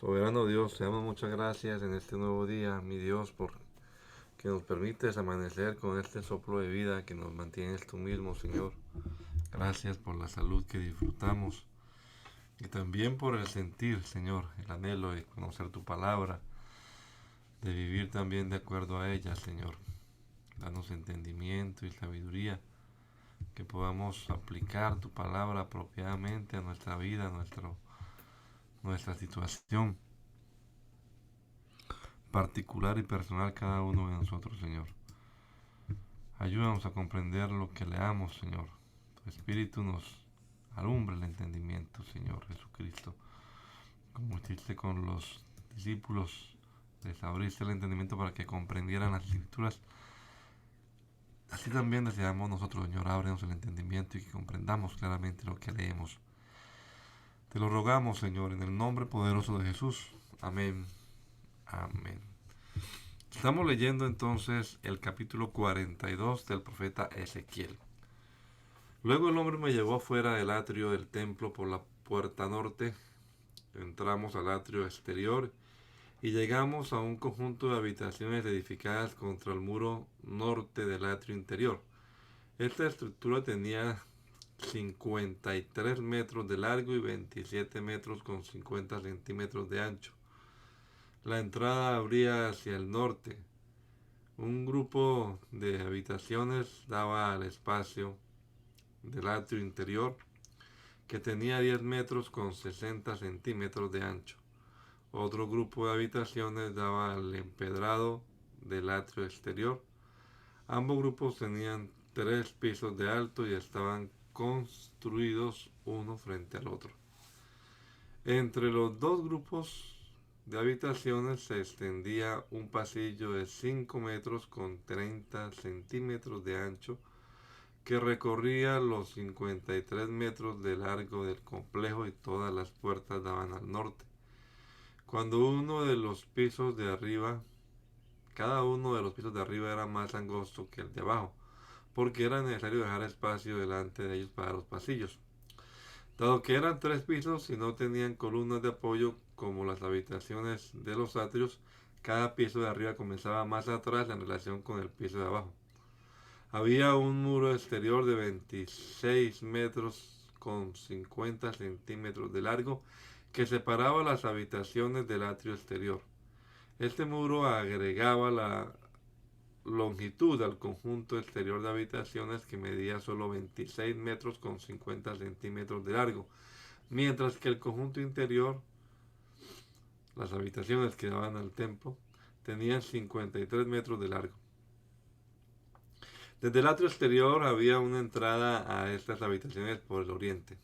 Soberano Dios, te damos muchas gracias en este nuevo día, mi Dios, por que nos permites amanecer con este soplo de vida que nos mantienes tú mismo, Señor. Gracias por la salud que disfrutamos y también por el sentir, Señor, el anhelo de conocer tu palabra, de vivir también de acuerdo a ella, Señor. Danos entendimiento y sabiduría, que podamos aplicar tu palabra apropiadamente a nuestra vida, a nuestra situación particular y personal cada uno de nosotros, Señor. Ayúdanos a comprender lo que leamos, Señor. Tu Espíritu nos alumbra el entendimiento, Señor Jesucristo. Como hiciste con los discípulos, les abriste el entendimiento para que comprendieran las Escrituras. Así también deseamos nosotros, Señor, ábrenos el entendimiento y que comprendamos claramente lo que leemos. Te lo rogamos, Señor, en el nombre poderoso de Jesús. Amén. Amén. Estamos leyendo entonces el capítulo 42 del profeta Ezequiel. Luego el hombre me llevó fuera del atrio del templo por la puerta norte. Entramos al atrio exterior y llegamos a un conjunto de habitaciones edificadas contra el muro norte del atrio interior. Esta estructura tenía 53 metros de largo y 27 metros con 50 centímetros de ancho. La entrada abría hacia el norte. Un grupo de habitaciones daba al espacio del atrio interior, que tenía 10 metros con 60 centímetros de ancho. Otro grupo de habitaciones daba al empedrado del atrio exterior. Ambos grupos tenían 3 pisos de alto y estaban construidos uno frente al otro. Entre los dos grupos de habitaciones se extendía un pasillo de 5 metros con 30 centímetros de ancho, que recorría los 53 metros de largo del complejo, y todas las puertas daban al norte. Cuando uno de los pisos de arriba, cada uno de los pisos de arriba era más angosto que el de abajo, porque era necesario dejar espacio delante de ellos para los pasillos. Dado que eran 3 pisos y no tenían columnas de apoyo como las habitaciones de los atrios, cada piso de arriba comenzaba más atrás en relación con el piso de abajo. Había un muro exterior de 26 metros con 50 centímetros de largo que separaba las habitaciones del atrio exterior. Este muro agregaba la longitud al conjunto exterior de habitaciones, que medía solo 26 metros con 50 centímetros de largo, mientras que el conjunto interior, las habitaciones que daban al templo, tenían 53 metros de largo. Desde el atrio exterior había una entrada a estas habitaciones por el oriente.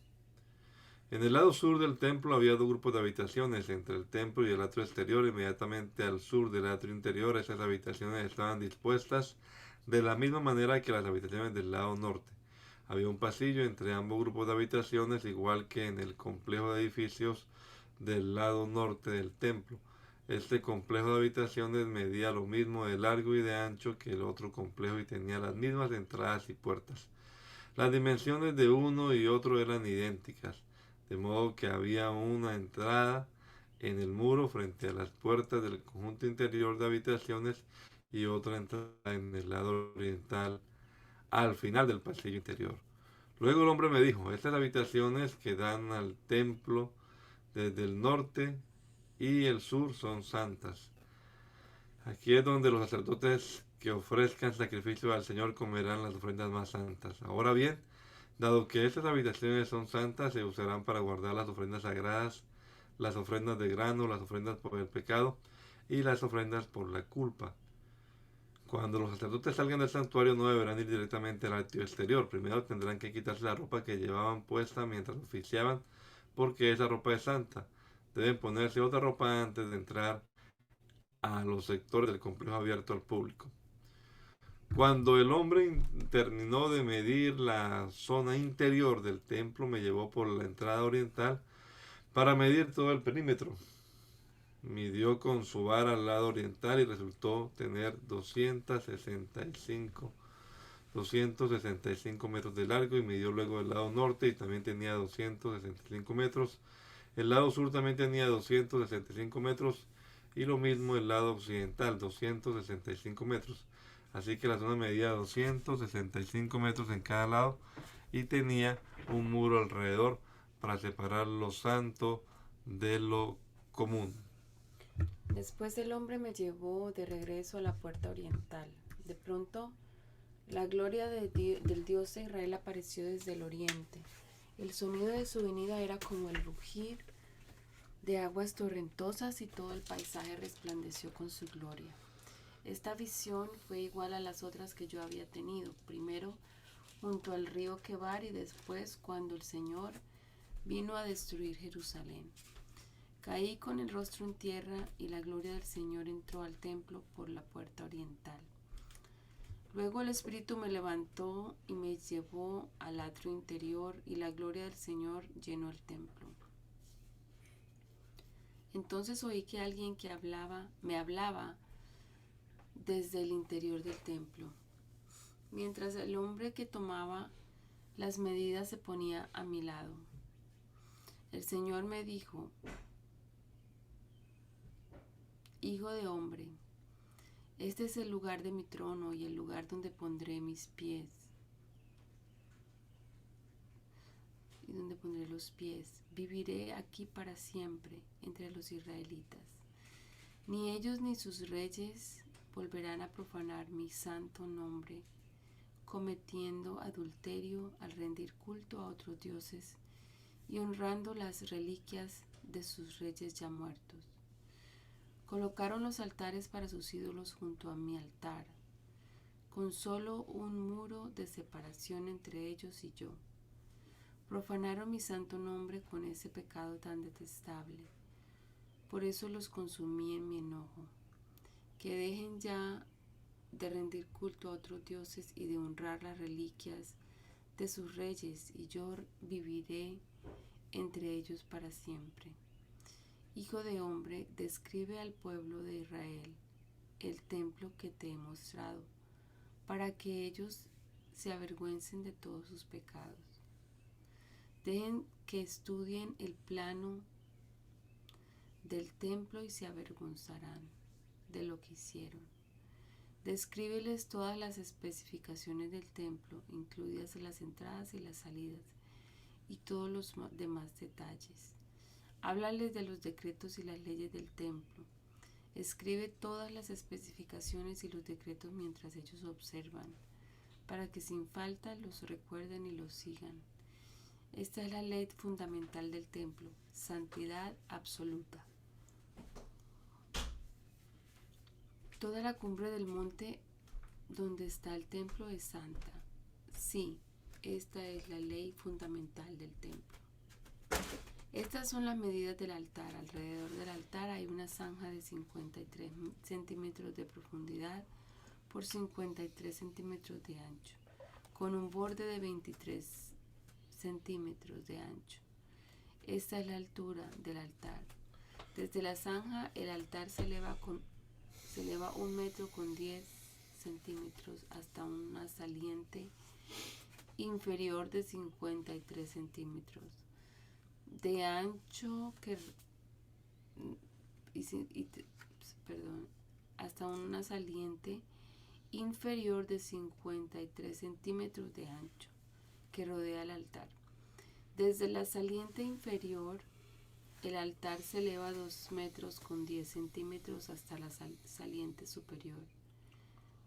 En el lado sur del templo había dos grupos de habitaciones. Entre el templo y el atrio exterior, inmediatamente al sur del atrio interior, esas habitaciones estaban dispuestas de la misma manera que las habitaciones del lado norte. Había un pasillo entre ambos grupos de habitaciones, igual que en el complejo de edificios del lado norte del templo. Este complejo de habitaciones medía lo mismo de largo y de ancho que el otro complejo y tenía las mismas entradas y puertas. Las dimensiones de uno y otro eran idénticas, de modo que había una entrada en el muro frente a las puertas del conjunto interior de habitaciones y otra entrada en el lado oriental al final del pasillo interior. Luego el hombre me dijo: estas habitaciones que dan al templo desde el norte y el sur son santas. Aquí es donde los sacerdotes que ofrezcan sacrificio al Señor comerán las ofrendas más santas. Ahora bien, dado que estas habitaciones son santas, se usarán para guardar las ofrendas sagradas, las ofrendas de grano, las ofrendas por el pecado y las ofrendas por la culpa. Cuando los sacerdotes salgan del santuario, no deberán ir directamente al atrio exterior. Primero tendrán que quitarse la ropa que llevaban puesta mientras oficiaban, porque esa ropa es santa. Deben ponerse otra ropa antes de entrar a los sectores del complejo abierto al público. Cuando el hombre terminó de medir la zona interior del templo, me llevó por la entrada oriental para medir todo el perímetro. Midió con su vara al lado oriental y resultó tener 265 metros de largo, y midió luego el lado norte y también tenía 265 metros. El lado sur también tenía 265 metros y lo mismo el lado occidental, 265 metros. Así que la zona medía 265 metros en cada lado y tenía un muro alrededor para separar lo santo de lo común. Después el hombre me llevó de regreso a la puerta oriental. De pronto, la gloria del Dios de Israel apareció desde el oriente. El sonido de su venida era como el rugir de aguas torrentosas y todo el paisaje resplandeció con su gloria. Esta visión fue igual a las otras que yo había tenido, primero junto al río Quebar y después cuando el Señor vino a destruir Jerusalén. Caí con el rostro en tierra y la gloria del Señor entró al templo por la puerta oriental. Luego el Espíritu me levantó y me llevó al atrio interior y la gloria del Señor llenó el templo. Entonces oí que alguien me hablaba desde el interior del templo, mientras el hombre que tomaba las medidas se ponía a mi lado. El Señor me dijo: Hijo de hombre, este es el lugar de mi trono y el lugar donde pondré mis pies y donde pondré los pies. Viviré aquí para siempre entre los israelitas. Ni ellos ni sus reyes volverán a profanar mi santo nombre, cometiendo adulterio al rendir culto a otros dioses y honrando las reliquias de sus reyes ya muertos. Colocaron los altares para sus ídolos junto a mi altar, con solo un muro de separación entre ellos y yo. Profanaron mi santo nombre con ese pecado tan detestable. Por eso los consumí en mi enojo. Que dejen ya de rendir culto a otros dioses y de honrar las reliquias de sus reyes, y yo viviré entre ellos para siempre. Hijo de hombre, describe al pueblo de Israel el templo que te he mostrado, para que ellos se avergüencen de todos sus pecados. Dejen que estudien el plano del templo y se avergonzarán de lo que hicieron. Descríbeles todas las especificaciones del templo, incluidas las entradas y las salidas, y todos los demás detalles. Háblales de los decretos y las leyes del templo. Escribe todas las especificaciones y los decretos mientras ellos observan, para que sin falta los recuerden y los sigan. Esta es la ley fundamental del templo: santidad absoluta. Toda la cumbre del monte donde está el templo es santa. Sí, esta es la ley fundamental del templo. Estas son las medidas del altar. Alrededor del altar hay una zanja de 53 centímetros de profundidad por 53 centímetros de ancho, con un borde de 23 centímetros de ancho. Esta es la altura del altar. Desde la zanja el altar se eleva 1 metro con 10 centímetros hasta una saliente inferior de 53 centímetros de ancho hasta una saliente inferior de 53 centímetros de ancho que rodea el altar. Desde la saliente inferior el altar se eleva 2 metros con 10 centímetros hasta la saliente superior,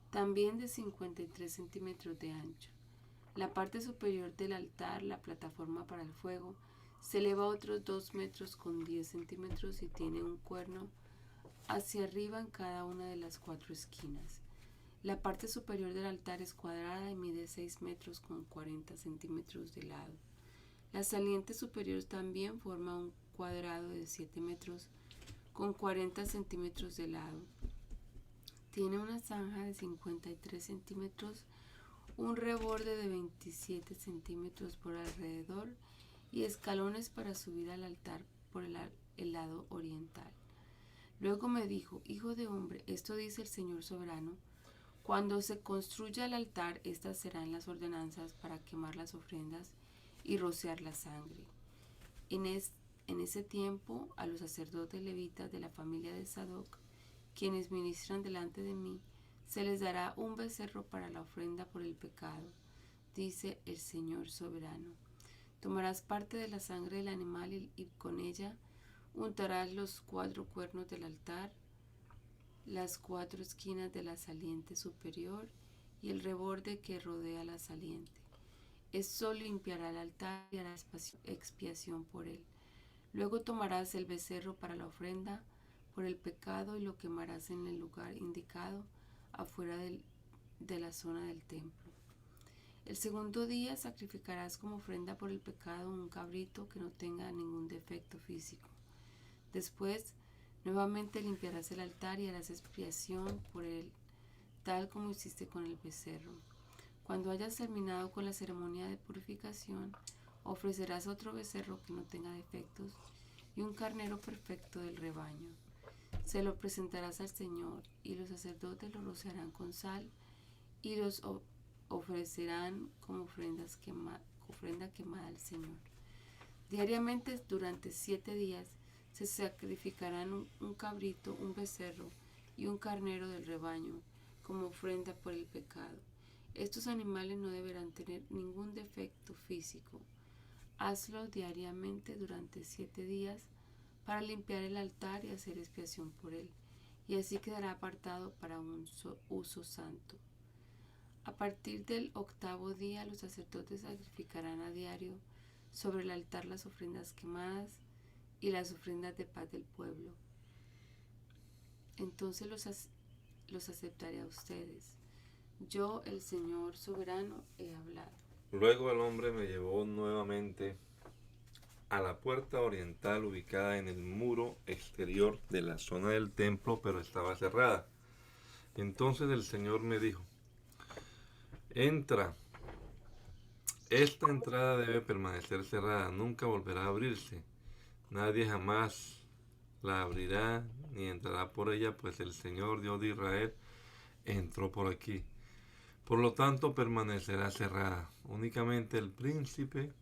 también de 53 centímetros de ancho. La parte superior del altar, la plataforma para el fuego, se eleva otros 2 metros con 10 centímetros y tiene un cuerno hacia arriba en cada una de las 4 esquinas. La parte superior del altar es cuadrada y mide 6 metros con 40 centímetros de lado. La saliente superior también forma un cuadrado de 7 metros con 40 centímetros de lado. Tiene una zanja de 53 centímetros, un reborde de 27 centímetros por alrededor y escalones para subir al altar por el lado oriental. Luego me dijo: Hijo de hombre, esto dice el Señor soberano: cuando se construya el altar, estas serán las ordenanzas para quemar las ofrendas y rociar la sangre. En En ese tiempo, a los sacerdotes levitas de la familia de Sadoc, quienes ministran delante de mí, se les dará un becerro para la ofrenda por el pecado, dice el Señor soberano. Tomarás parte de la sangre del animal y con ella untarás los 4 cuernos del altar, las 4 esquinas de la saliente superior y el reborde que rodea la saliente. Esto limpiará el altar y hará expiación por él. Luego tomarás el becerro para la ofrenda por el pecado y lo quemarás en el lugar indicado afuera de la zona del templo. El segundo día sacrificarás como ofrenda por el pecado un cabrito que no tenga ningún defecto físico. Después, nuevamente limpiarás el altar y harás expiación por él, tal como hiciste con el becerro. Cuando hayas terminado con la ceremonia de purificación, ofrecerás otro becerro que no tenga defectos y un carnero perfecto del rebaño. Se lo presentarás al Señor, y los sacerdotes lo rociarán con sal y los ofrecerán como ofrenda quemada al Señor. Diariamente durante 7 días se sacrificarán un cabrito, un becerro y un carnero del rebaño como ofrenda por el pecado. Estos animales no deberán tener ningún defecto físico. Hazlo diariamente durante 7 días para limpiar el altar y hacer expiación por él, y así quedará apartado para un uso santo. A partir del 8º día, los sacerdotes sacrificarán a diario sobre el altar las ofrendas quemadas y las ofrendas de paz del pueblo. Entonces los aceptaré a ustedes. Yo, el Señor soberano, he hablado. Luego el hombre me llevó nuevamente a la puerta oriental ubicada en el muro exterior de la zona del templo, pero estaba cerrada. Entonces el Señor me dijo: entra. Esta entrada debe permanecer cerrada, nunca volverá a abrirse. Nadie jamás la abrirá ni entrará por ella, pues el Señor Dios de Israel entró por aquí. Por lo tanto, permanecerá cerrada. Únicamente el príncipe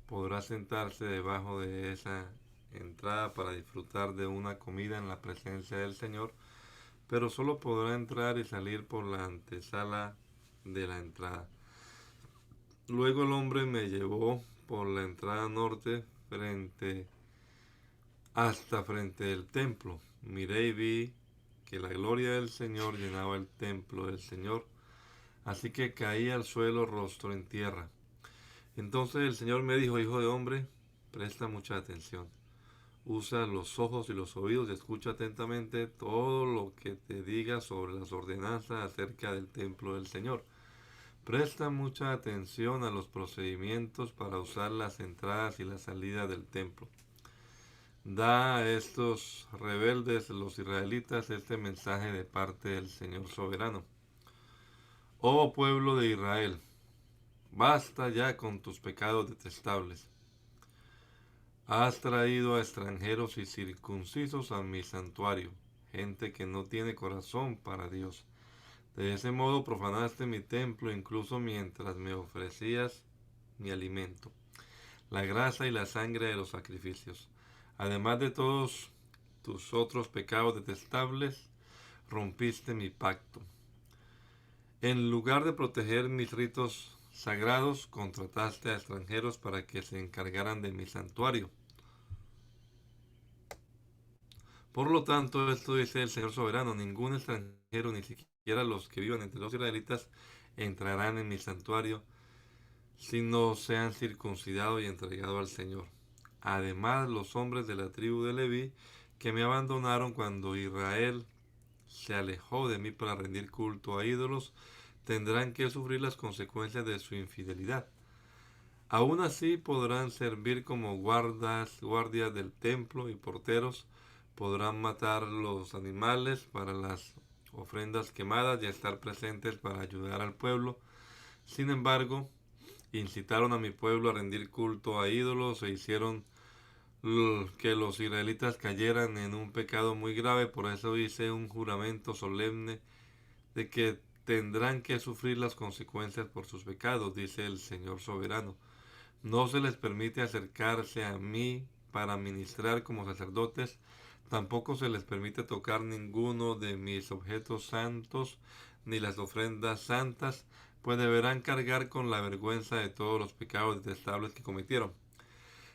podrá sentarse debajo de esa entrada para disfrutar de una comida en la presencia del Señor, pero solo podrá entrar y salir por la antesala de la entrada. Luego el hombre me llevó por la entrada norte hasta frente del templo. Miré y vi que la gloria del Señor llenaba el templo del Señor, así que caí al suelo rostro en tierra. Entonces el Señor me dijo: hijo de hombre, presta mucha atención. Usa los ojos y los oídos y escucha atentamente todo lo que te diga sobre las ordenanzas acerca del templo del Señor. Presta mucha atención a los procedimientos para usar las entradas y las salidas del templo. Da a estos rebeldes, los israelitas, este mensaje de parte del Señor soberano. Oh pueblo de Israel, basta ya con tus pecados detestables. Has traído a extranjeros y circuncisos a mi santuario, gente que no tiene corazón para Dios. De ese modo profanaste mi templo incluso mientras me ofrecías mi alimento, la grasa y la sangre de los sacrificios. Además de todos tus otros pecados detestables, rompiste mi pacto. En lugar de proteger mis ritos sagrados, contrataste a extranjeros para que se encargaran de mi santuario. Por lo tanto, esto dice el Señor soberano: ningún extranjero, ni siquiera los que vivan entre los israelitas, entrarán en mi santuario si no se han circuncidado y entregado al Señor. Además, los hombres de la tribu de Leví, que me abandonaron cuando Israel se alejó de mí para rendir culto a ídolos, tendrán que sufrir las consecuencias de su infidelidad. Aún así podrán servir como guardias del templo y porteros, podrán matar los animales para las ofrendas quemadas y estar presentes para ayudar al pueblo. Sin embargo, incitaron a mi pueblo a rendir culto a ídolos e hicieron que los israelitas cayeran en un pecado muy grave. Por eso hice un juramento solemne de que tendrán que sufrir las consecuencias por sus pecados, dice el Señor soberano. No se les permite acercarse a mí para ministrar como sacerdotes. Tampoco se les permite tocar ninguno de mis objetos santos, ni las ofrendas santas, pues deberán cargar con la vergüenza de todos los pecados detestables que cometieron.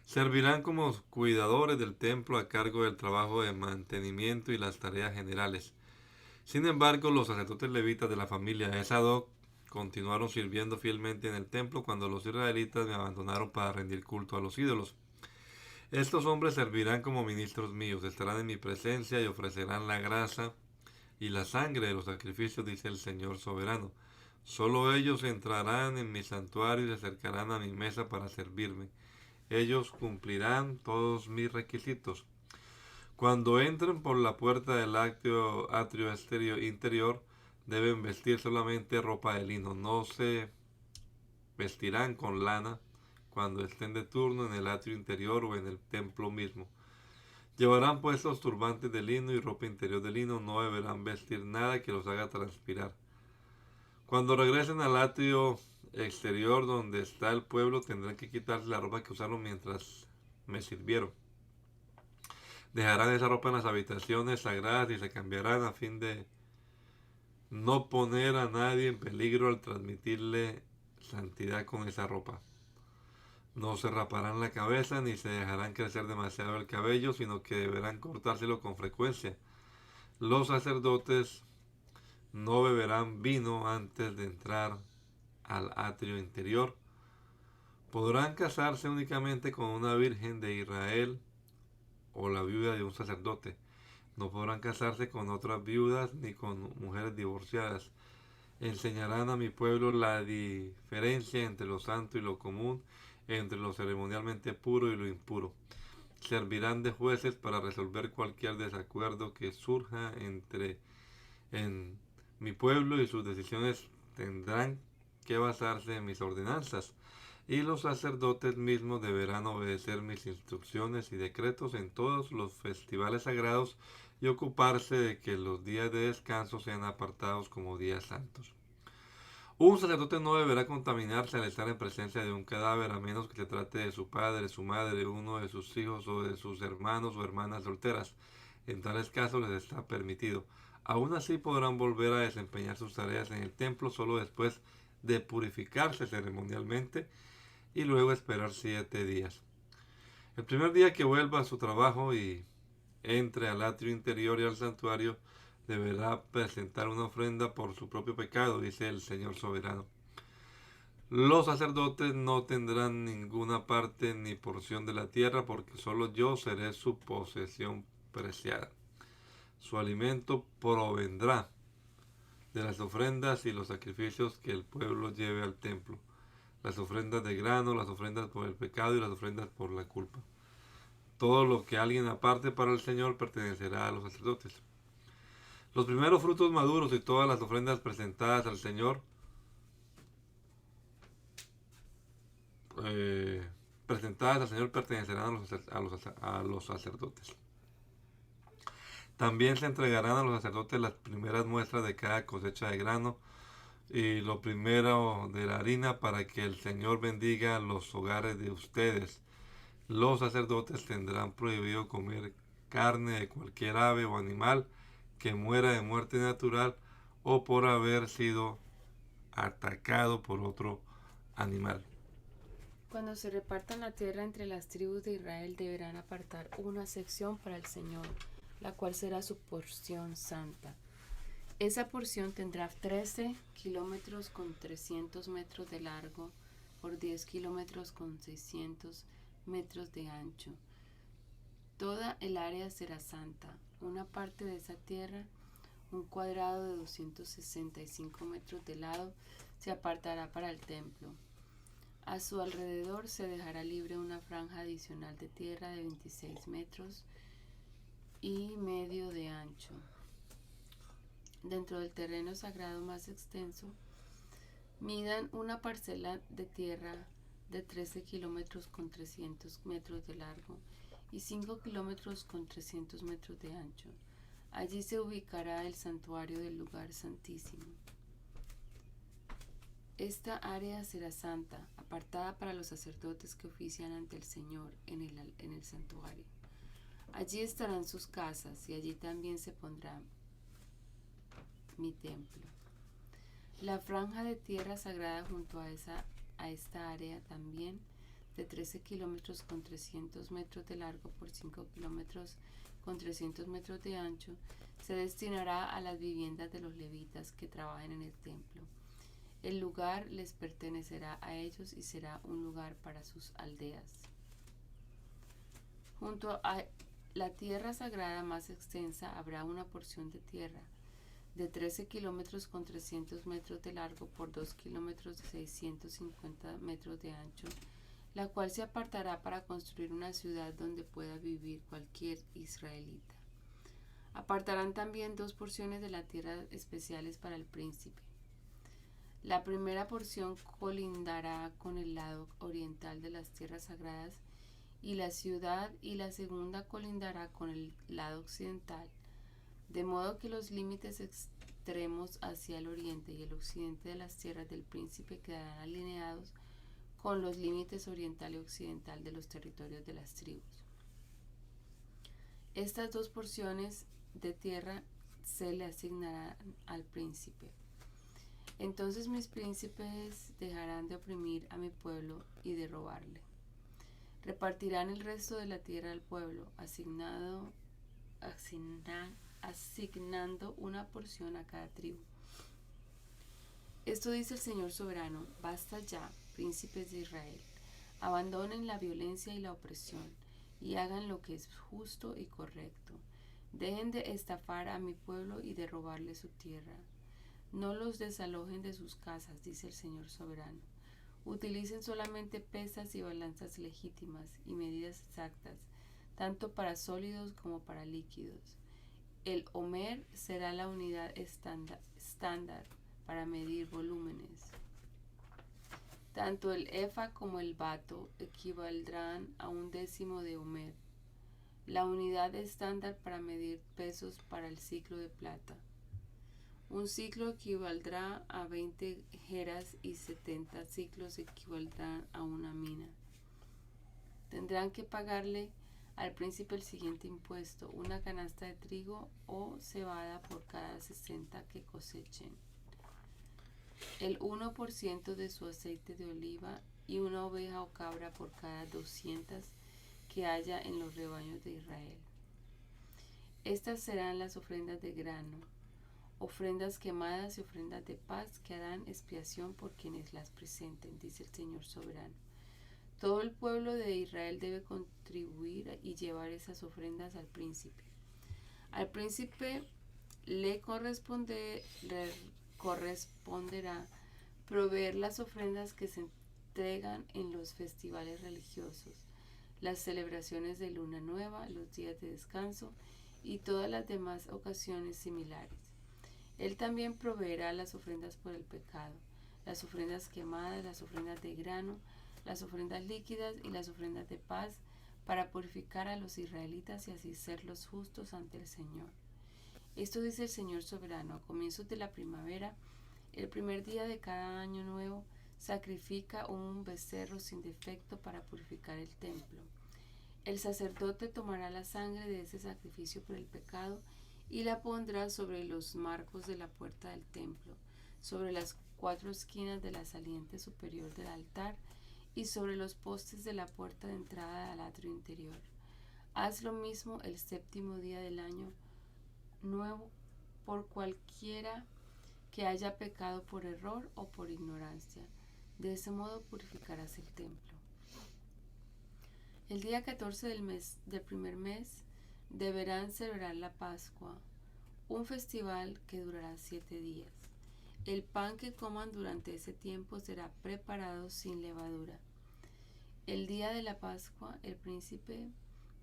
Servirán como cuidadores del templo a cargo del trabajo de mantenimiento y las tareas generales. Sin embargo, los sacerdotes levitas de la familia de Sadoc continuaron sirviendo fielmente en el templo cuando los israelitas me abandonaron para rendir culto a los ídolos. Estos hombres servirán como ministros míos, estarán en mi presencia y ofrecerán la grasa y la sangre de los sacrificios, dice el Señor soberano. Solo ellos entrarán en mi santuario y se acercarán a mi mesa para servirme. Ellos cumplirán todos mis requisitos. Cuando entren por la puerta del atrio interior, deben vestir solamente ropa de lino. No se vestirán con lana cuando estén de turno en el atrio interior o en el templo mismo. Llevarán puestos turbantes de lino y ropa interior de lino. No deberán vestir nada que los haga transpirar. Cuando regresen al atrio exterior donde está el pueblo, tendrán que quitarse la ropa que usaron mientras me sirvieron. Dejarán esa ropa en las habitaciones sagradas y se cambiarán a fin de no poner a nadie en peligro al transmitirle santidad con esa ropa. No se raparán la cabeza ni se dejarán crecer demasiado el cabello, sino que deberán cortárselo con frecuencia. Los sacerdotes no beberán vino antes de entrar al atrio interior. Podrán casarse únicamente con una virgen de Israel o la viuda de un sacerdote. No podrán casarse con otras viudas ni con mujeres divorciadas. Enseñarán a mi pueblo la diferencia entre lo santo y lo común, entre lo ceremonialmente puro y lo impuro. Servirán de jueces para resolver cualquier desacuerdo que surja en mi pueblo, y sus decisiones tendrán que basarse en mis ordenanzas. Y los sacerdotes mismos deberán obedecer mis instrucciones y decretos en todos los festivales sagrados y ocuparse de que los días de descanso sean apartados como días santos. Un sacerdote no deberá contaminarse al estar en presencia de un cadáver, a menos que se trate de su padre, su madre, uno de sus hijos o de sus hermanos o hermanas solteras. En tales casos les está permitido. Aún así podrán volver a desempeñar sus tareas en el templo solo después de purificarse ceremonialmente y luego esperar 7 días. El primer día que vuelva a su trabajo y entre al atrio interior y al santuario, deberá presentar una ofrenda por su propio pecado, dice el Señor soberano. Los sacerdotes no tendrán ninguna parte ni porción de la tierra, porque solo yo seré su posesión preciada. Su alimento provendrá de las ofrendas y los sacrificios que el pueblo lleve al templo, las ofrendas de grano, las ofrendas por el pecado y las ofrendas por la culpa. Todo lo que alguien aparte para el Señor pertenecerá a los sacerdotes. Los primeros frutos maduros y todas las ofrendas presentadas al Señor pertenecerán a los sacerdotes. También se entregarán a los sacerdotes las primeras muestras de cada cosecha de grano y lo primero de la harina, para que el Señor bendiga los hogares de ustedes. Los sacerdotes tendrán prohibido comer carne de cualquier ave o animal que muera de muerte natural o por haber sido atacado por otro animal. Cuando se repartan la tierra entre las tribus de Israel, deberán apartar una sección para el Señor, la cual será su porción santa. Esa porción tendrá 13 kilómetros con 300 metros de largo por 10 kilómetros con 600 metros de ancho. Toda el área será santa. Una parte de esa tierra, un cuadrado de 265 metros de lado, se apartará para el templo. A su alrededor se dejará libre una franja adicional de tierra de 26 metros y medio de ancho. Dentro del terreno sagrado más extenso, midan una parcela de tierra de 13 kilómetros con 300 metros de largo y 5 kilómetros con 300 metros de ancho. Allí se ubicará el santuario del lugar santísimo. Esta área será santa. A apartada para los sacerdotes que ofician ante el Señor en el santuario. Allí estarán sus casas y allí también se pondrá mi templo. La franja de tierra sagrada junto a esta área también, de 13 kilómetros con 300 metros de largo por 5 kilómetros con 300 metros de ancho, se destinará a las viviendas de los levitas que trabajen en el templo. El lugar les pertenecerá a ellos y será un lugar para sus aldeas. Junto a la tierra sagrada más extensa habrá una porción de tierra de 13 kilómetros con 300 metros de largo por 2 kilómetros de 650 metros de ancho, la cual se apartará para construir una ciudad donde pueda vivir cualquier israelita. Apartarán también 2 porciones de la tierra especiales para el príncipe. La primera porción colindará con el lado oriental de las tierras sagradas y la ciudad, y la segunda colindará con el lado occidental, de modo que los límites extremos hacia el oriente y el occidente de las tierras del príncipe quedarán alineados con los límites oriental y occidental de los territorios de las tribus. Estas 2 porciones de tierra se le asignarán al príncipe. Entonces mis príncipes dejarán de oprimir a mi pueblo y de robarle. Repartirán el resto de la tierra al pueblo, asignando una porción a cada tribu. Esto dice el Señor soberano: basta ya, príncipes de Israel, abandonen la violencia y la opresión, y hagan lo que es justo y correcto. Dejen de estafar a mi pueblo y de robarle su tierra. No los desalojen de sus casas, dice el Señor soberano. Utilicen solamente pesas y balanzas legítimas y medidas exactas, tanto para sólidos como para líquidos. El homer será la unidad estándar para medir volúmenes. Tanto el efa como el bato equivaldrán a 1/10 de homer, la unidad estándar para medir pesos para el ciclo de plata. Un ciclo equivaldrá a 20 geras y 70 ciclos equivaldrán a una mina. Tendrán que pagarle al príncipe el siguiente impuesto: una canasta de trigo o cebada por cada 60 que cosechen, el 1% de su aceite de oliva y una oveja o cabra por cada 200 que haya en los rebaños de Israel. Estas serán las ofrendas de grano, ofrendas quemadas y ofrendas de paz que harán expiación por quienes las presenten, dice el Señor soberano. Todo el pueblo de Israel debe contribuir y llevar esas ofrendas al príncipe. Al príncipe le corresponderá proveer las ofrendas que se entregan en los festivales religiosos, las celebraciones de luna nueva, los días de descanso y todas las demás ocasiones similares. Él también proveerá las ofrendas por el pecado, las ofrendas quemadas, las ofrendas de grano, las ofrendas líquidas y las ofrendas de paz, para purificar a los israelitas y así serlos justos ante el Señor. Esto dice el Señor soberano: a comienzos de la primavera, el primer día de cada año nuevo, sacrifica un becerro sin defecto para purificar el templo. El sacerdote tomará la sangre de ese sacrificio por el pecado y la pondrá sobre los marcos de la puerta del templo, sobre las 4 esquinas de la saliente superior del altar y sobre los postes de la puerta de entrada al atrio interior. Haz lo mismo el 7º día del año nuevo por cualquiera que haya pecado por error o por ignorancia. De ese modo purificarás el templo. El día 14 del primer mes deberán celebrar la Pascua, un festival que durará 7 días. El pan que coman durante ese tiempo será preparado sin levadura. El día de la Pascua, el príncipe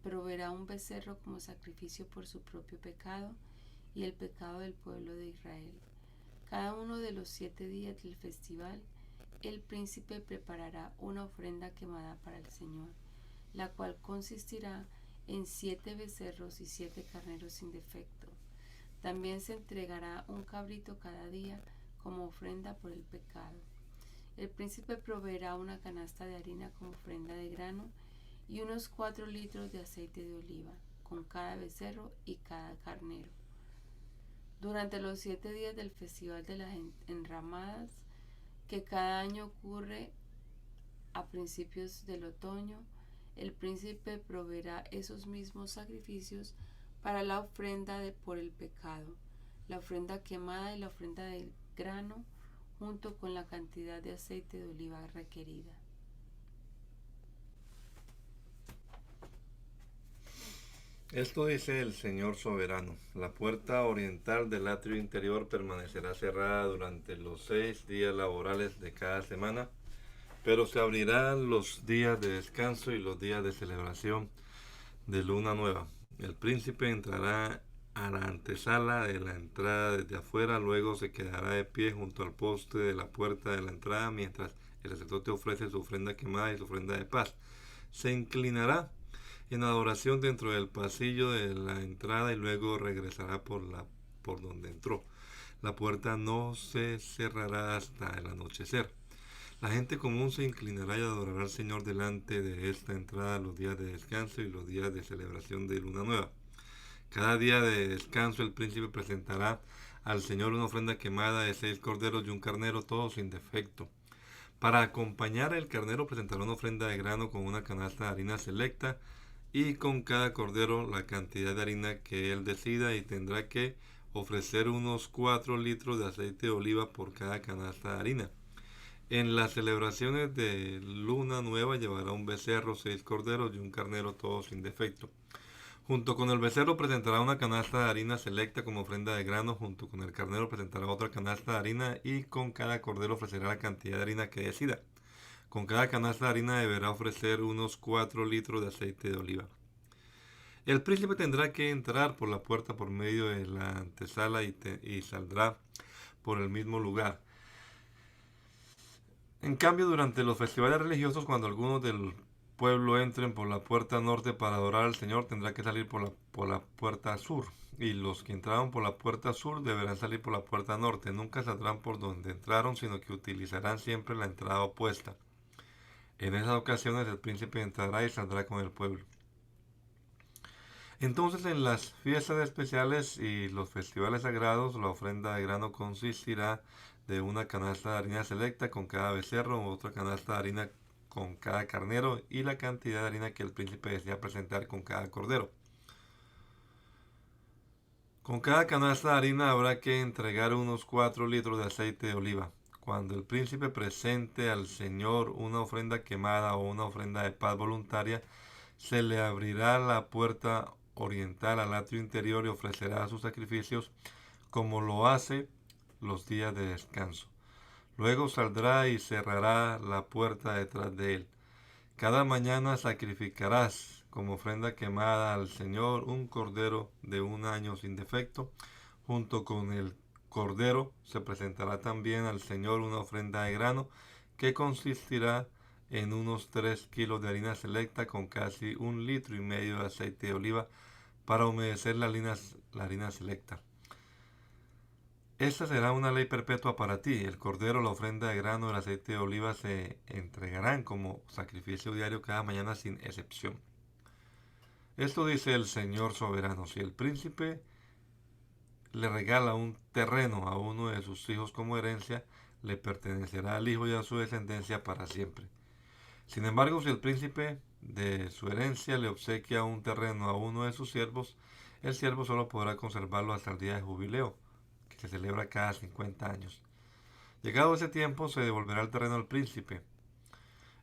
proveerá un becerro como sacrificio por su propio pecado y el pecado del pueblo de Israel. Cada uno de los 7 días del festival, el príncipe preparará una ofrenda quemada para el Señor, la cual consistirá en 7 becerros y 7 carneros sin defecto. También se entregará un cabrito cada día como ofrenda por el pecado. El príncipe proveerá una canasta de harina como ofrenda de grano y unos 4 litros de aceite de oliva con cada becerro y cada carnero. Durante los 7 días del Festival de las Enramadas, que cada año ocurre a principios del otoño, el príncipe proveerá esos mismos sacrificios para la ofrenda por el pecado, la ofrenda quemada y la ofrenda del grano, junto con la cantidad de aceite de oliva requerida. Esto dice el Señor soberano: la puerta oriental del atrio interior permanecerá cerrada durante los 6 días laborales de cada semana, pero se abrirán los días de descanso y los días de celebración de luna nueva. El príncipe entrará a la antesala de la entrada desde afuera, luego se quedará de pie junto al poste de la puerta de la entrada mientras el sacerdote ofrece su ofrenda quemada y su ofrenda de paz. Se inclinará en adoración dentro del pasillo de la entrada y luego regresará por donde entró. La puerta no se cerrará hasta el anochecer. La gente común se inclinará y adorará al Señor delante de esta entrada los días de descanso y los días de celebración de luna nueva. Cada día de descanso el príncipe presentará al Señor una ofrenda quemada de 6 corderos y un carnero, todos sin defecto. Para acompañar el carnero presentará una ofrenda de grano con una canasta de harina selecta y con cada cordero la cantidad de harina que él decida, y tendrá que ofrecer unos 4 litros de aceite de oliva por cada canasta de harina. En las celebraciones de luna nueva llevará un becerro, 6 corderos y un carnero, todos sin defecto. Junto con el becerro presentará una canasta de harina selecta como ofrenda de grano, junto con el carnero presentará otra canasta de harina y con cada cordero ofrecerá la cantidad de harina que decida. Con cada canasta de harina deberá ofrecer unos 4 litros de aceite de oliva. El príncipe tendrá que entrar por la puerta por medio de la antesala y saldrá por el mismo lugar. En cambio, durante los festivales religiosos, cuando algunos del pueblo entren por la puerta norte para adorar al Señor, tendrá que salir por la puerta sur. Y los que entraron por la puerta sur deberán salir por la puerta norte. Nunca saldrán por donde entraron, sino que utilizarán siempre la entrada opuesta. En esas ocasiones el príncipe entrará y saldrá con el pueblo. Entonces, en las fiestas especiales y los festivales sagrados, la ofrenda de grano consistirá de una canasta de harina selecta con cada becerro, otra canasta de harina con cada carnero y la cantidad de harina que el príncipe desea presentar con cada cordero. Con cada canasta de harina habrá que entregar unos 4 litros de aceite de oliva. Cuando el príncipe presente al Señor una ofrenda quemada o una ofrenda de paz voluntaria, se le abrirá la puerta oriental al atrio interior y ofrecerá sus sacrificios como lo hace los días de descanso. Luego saldrá y cerrará la puerta detrás de él. Cada mañana sacrificarás como ofrenda quemada al Señor un cordero de 1 año sin defecto. Junto con el cordero se presentará también al Señor una ofrenda de grano que consistirá en unos 3 kilos de harina selecta con casi 1,5 litros de aceite de oliva para humedecer la harina selecta. Esta será una ley perpetua para ti. El cordero, la ofrenda de grano y el aceite de oliva se entregarán como sacrificio diario cada mañana sin excepción. Esto dice el Señor soberano: si el príncipe le regala un terreno a uno de sus hijos como herencia, le pertenecerá al hijo y a su descendencia para siempre. Sin embargo, si el príncipe de su herencia le obsequia un terreno a uno de sus siervos, el siervo solo podrá conservarlo hasta el día de jubileo, que se celebra cada 50 años. Llegado ese tiempo, se devolverá el terreno al príncipe.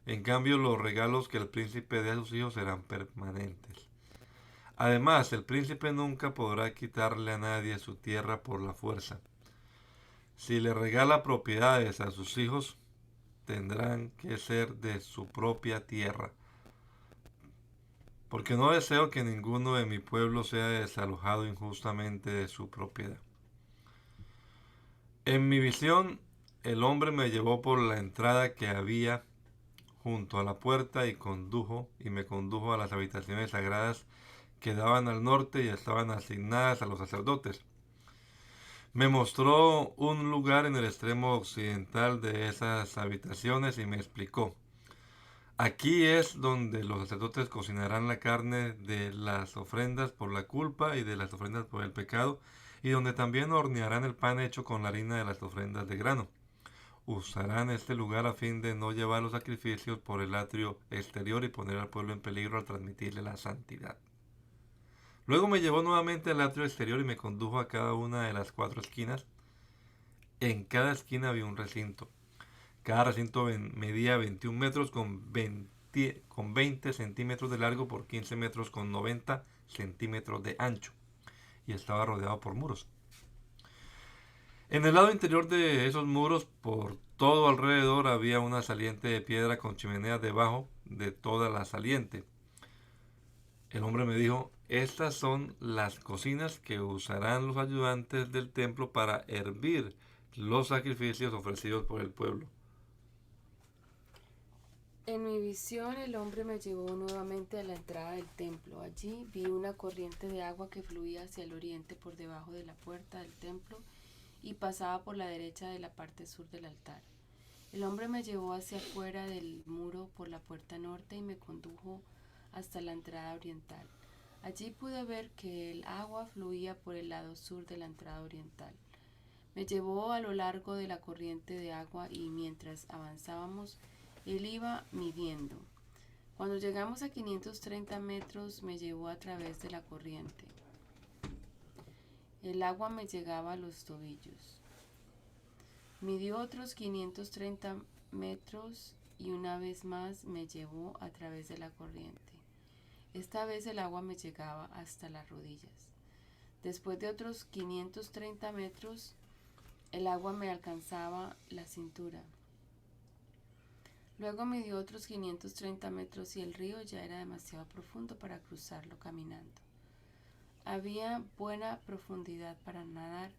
En cambio, los regalos que el príncipe dé a sus hijos serán permanentes. Además, el príncipe nunca podrá quitarle a nadie su tierra por la fuerza. Si le regala propiedades a sus hijos, tendrán que ser de su propia tierra, porque no deseo que ninguno de mi pueblo sea desalojado injustamente de su propiedad. En mi visión, el hombre me llevó por la entrada que había junto a la puerta y me condujo a las habitaciones sagradas que daban al norte y estaban asignadas a los sacerdotes. Me mostró un lugar en el extremo occidental de esas habitaciones y me explicó: aquí es donde los sacerdotes cocinarán la carne de las ofrendas por la culpa y de las ofrendas por el pecado, y donde también hornearán el pan hecho con la harina de las ofrendas de grano. Usarán este lugar a fin de no llevar los sacrificios por el atrio exterior y poner al pueblo en peligro al transmitirle la santidad. Luego me llevó nuevamente al atrio exterior y me condujo a cada una de las 4 esquinas. En cada esquina había un recinto. Cada recinto medía 21 metros con 20 centímetros de largo por 15 metros con 90 centímetros de ancho, y estaba rodeado por muros. En el lado interior de esos muros, por todo alrededor, había una saliente de piedra con chimeneas debajo de toda la saliente. El hombre me dijo: estas son las cocinas que usarán los ayudantes del templo para hervir los sacrificios ofrecidos por el pueblo. En mi visión el hombre me llevó nuevamente a la entrada del templo. Allí vi una corriente de agua que fluía hacia el oriente por debajo de la puerta del templo y pasaba por la derecha de la parte sur del altar. El hombre me llevó hacia afuera del muro por la puerta norte y me condujo hasta la entrada oriental. Allí pude ver que el agua fluía por el lado sur de la entrada oriental. Me llevó a lo largo de la corriente de agua y mientras avanzábamos, él iba midiendo. Cuando llegamos a 530 metros, me llevó a través de la corriente. El agua me llegaba a los tobillos. Midió otros 530 metros y una vez más me llevó a través de la corriente. Esta vez el agua me llegaba hasta las rodillas. Después de otros 530 metros, el agua me alcanzaba la cintura. Luego midió otros 530 metros y el río ya era demasiado profundo para cruzarlo caminando. Había buena profundidad para nadar,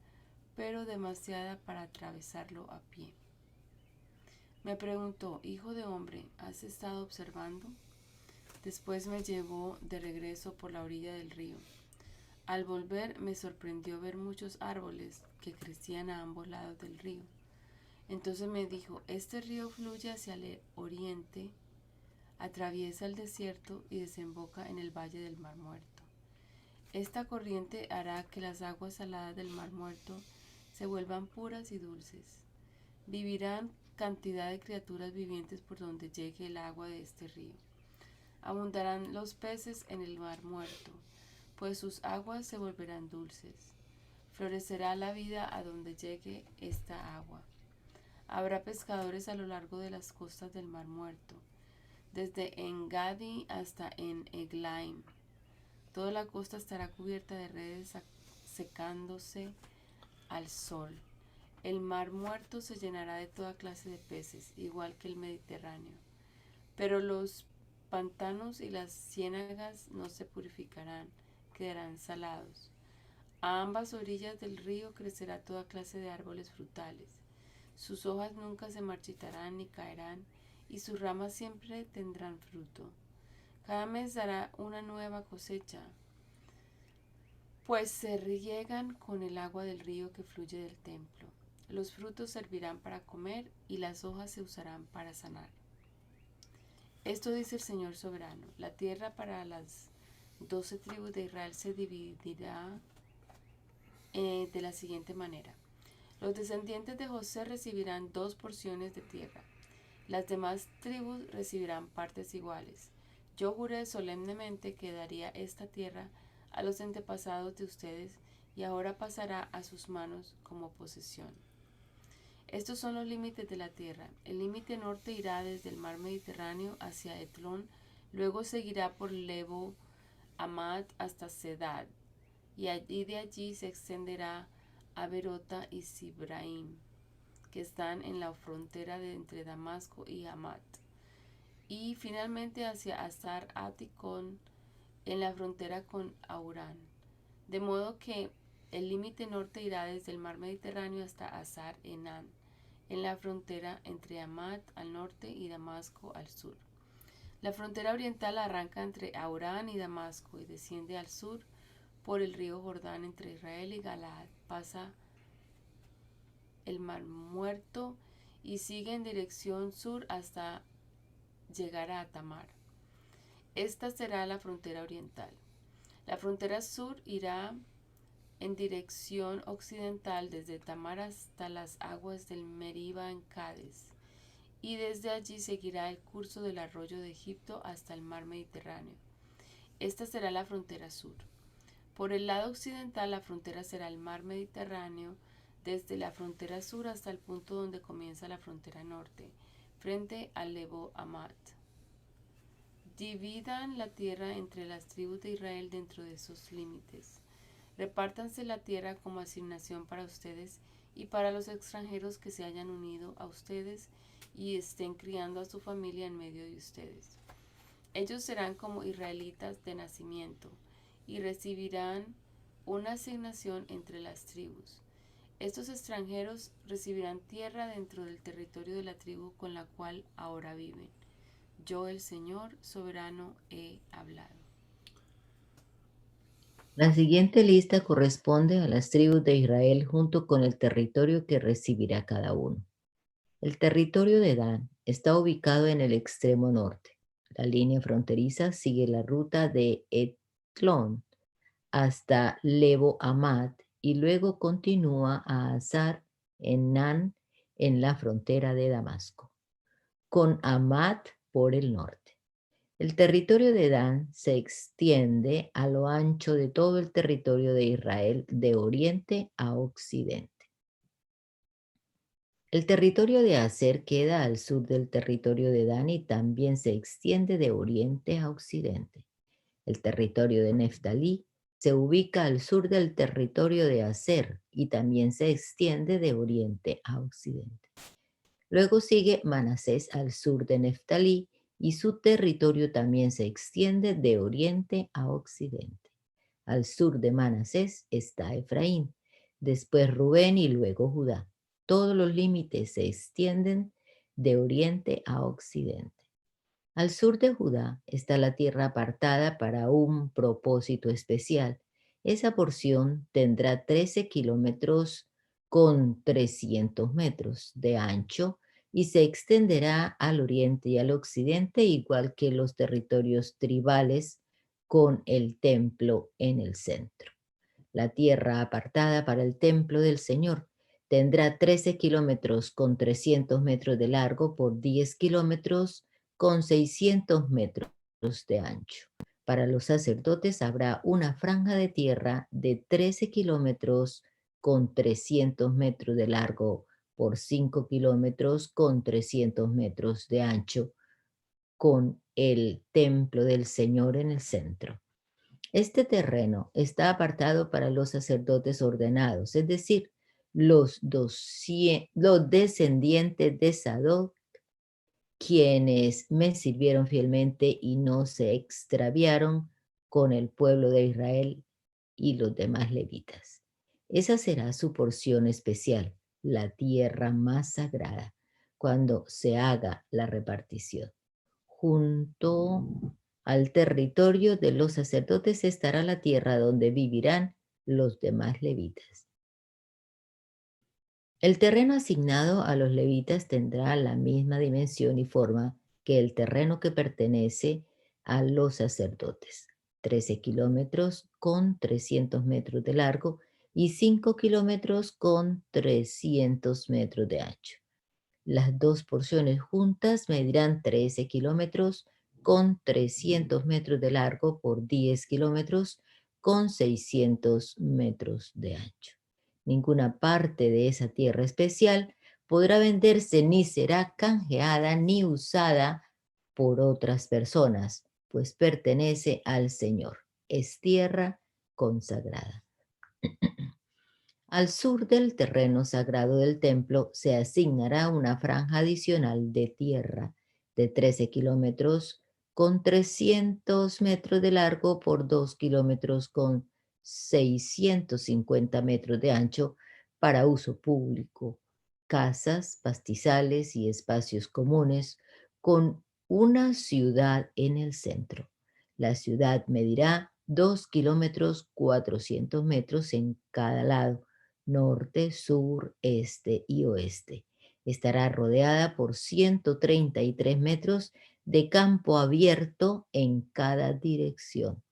pero demasiada para atravesarlo a pie. Me preguntó: hijo de hombre, ¿has estado observando? Después me llevó de regreso por la orilla del río. Al volver me sorprendió ver muchos árboles que crecían a ambos lados del río. Entonces me dijo: este río fluye hacia el oriente, atraviesa el desierto y desemboca en el valle del Mar Muerto. Esta corriente hará que las aguas saladas del Mar Muerto se vuelvan puras y dulces. Vivirán cantidad de criaturas vivientes por donde llegue el agua de este río. Abundarán los peces en el Mar Muerto, pues sus aguas se volverán dulces. Florecerá la vida a donde llegue esta agua. Habrá pescadores a lo largo de las costas del Mar Muerto, desde En-Gadi hasta En-Eglaim. Toda la costa estará cubierta de redes secándose al sol. El Mar Muerto se llenará de toda clase de peces, igual que el Mediterráneo. Pero los pantanos y las ciénagas no se purificarán, quedarán salados. A ambas orillas del río crecerá toda clase de árboles frutales. Sus hojas nunca se marchitarán ni caerán, y sus ramas siempre tendrán fruto. Cada mes dará una nueva cosecha, pues se riegan con el agua del río que fluye del templo. Los frutos servirán para comer y las hojas se usarán para sanar. Esto dice el Señor soberano: la tierra para las 12 tribus de Israel se dividirá de la siguiente manera. Los descendientes de José recibirán 2 porciones de tierra. Las demás tribus recibirán partes iguales. Yo juré solemnemente que daría esta tierra a los antepasados de ustedes y ahora pasará a sus manos como posesión. Estos son los límites de la tierra. El límite norte irá desde el mar Mediterráneo hacia Etlón, luego seguirá por Lebo Hamad hasta Sedad, y de allí se extenderá a Berota y Sibraim, que están en la frontera entre Damasco y Hamat, y finalmente hacia Asar Aticón, en la frontera con Aurán. De modo que el límite norte irá desde el mar Mediterráneo hasta Asar Enán, en la frontera entre Hamat al norte y Damasco al sur. La frontera oriental arranca entre Aurán y Damasco y desciende al sur por el río Jordán entre Israel y Galaad, pasa el Mar Muerto y sigue en dirección sur hasta llegar a Tamar. Esta será la frontera oriental. La frontera sur irá en dirección occidental desde Tamar hasta las aguas del Meriba en Cádiz, y desde allí seguirá el curso del arroyo de Egipto hasta el mar Mediterráneo. Esta será la frontera sur. Por el lado occidental la frontera será el mar Mediterráneo, desde la frontera sur hasta el punto donde comienza la frontera norte, frente al Lebo Amat. Dividan la tierra entre las tribus de Israel dentro de esos límites. Repártanse la tierra como asignación para ustedes y para los extranjeros que se hayan unido a ustedes y estén criando a su familia en medio de ustedes. Ellos serán como israelitas de nacimiento y recibirán una asignación entre las tribus. Estos extranjeros recibirán tierra dentro del territorio de la tribu con la cual ahora viven. Yo, el Señor soberano, he hablado. La siguiente lista corresponde a las tribus de Israel junto con el territorio que recibirá cada uno. El territorio de Dan está ubicado en el extremo norte. La línea fronteriza sigue la ruta de Etlón hasta Lebo Amat y luego continúa a Azar en Nan en la frontera de Damasco, con Amat por el norte. El territorio de Dan se extiende a lo ancho de todo el territorio de Israel de oriente a occidente. El territorio de Aser queda al sur del territorio de Dan y también se extiende de oriente a occidente. El territorio de Neftalí se ubica al sur del territorio de Aser y también se extiende de oriente a occidente. Luego sigue Manasés al sur de Neftalí y su territorio también se extiende de oriente a occidente. Al sur de Manasés está Efraín, después Rubén y luego Judá. Todos los límites se extienden de oriente a occidente. Al sur de Judá está la tierra apartada para un propósito especial. Esa porción tendrá 13 kilómetros con 300 metros de ancho y se extenderá al oriente y al occidente, igual que los territorios tribales, con el templo en el centro. La tierra apartada para el templo del Señor tendrá 13 kilómetros con 300 metros de largo por 10 kilómetros con 600 metros de ancho. Para los sacerdotes habrá una franja de tierra de 13 kilómetros con 300 metros de largo por 5 kilómetros con 300 metros de ancho, con el templo del Señor en el centro. Este terreno está apartado para los sacerdotes ordenados, es decir, los descendientes de Sadoc, quienes me sirvieron fielmente y no se extraviaron con el pueblo de Israel y los demás levitas. Esa será su porción especial, la tierra más sagrada, cuando se haga la repartición. Junto al territorio de los sacerdotes estará la tierra donde vivirán los demás levitas. El terreno asignado a los levitas tendrá la misma dimensión y forma que el terreno que pertenece a los sacerdotes: 13 kilómetros con 300 metros de largo y 5 kilómetros con 300 metros de ancho. Las dos porciones juntas medirán 13 kilómetros con 300 metros de largo por 10 kilómetros con 600 metros de ancho. Ninguna parte de esa tierra especial podrá venderse ni será canjeada ni usada por otras personas, pues pertenece al Señor. Es tierra consagrada. Al sur del terreno sagrado del templo se asignará una franja adicional de tierra de 13 kilómetros con 300 metros de largo por 2 kilómetros con 650 metros de ancho para uso público, casas, pastizales y espacios comunes, con una ciudad en el centro. La ciudad medirá 2 kilómetros 400 metros en cada lado, norte, sur, este y oeste. Estará rodeada por 133 metros de campo abierto en cada dirección.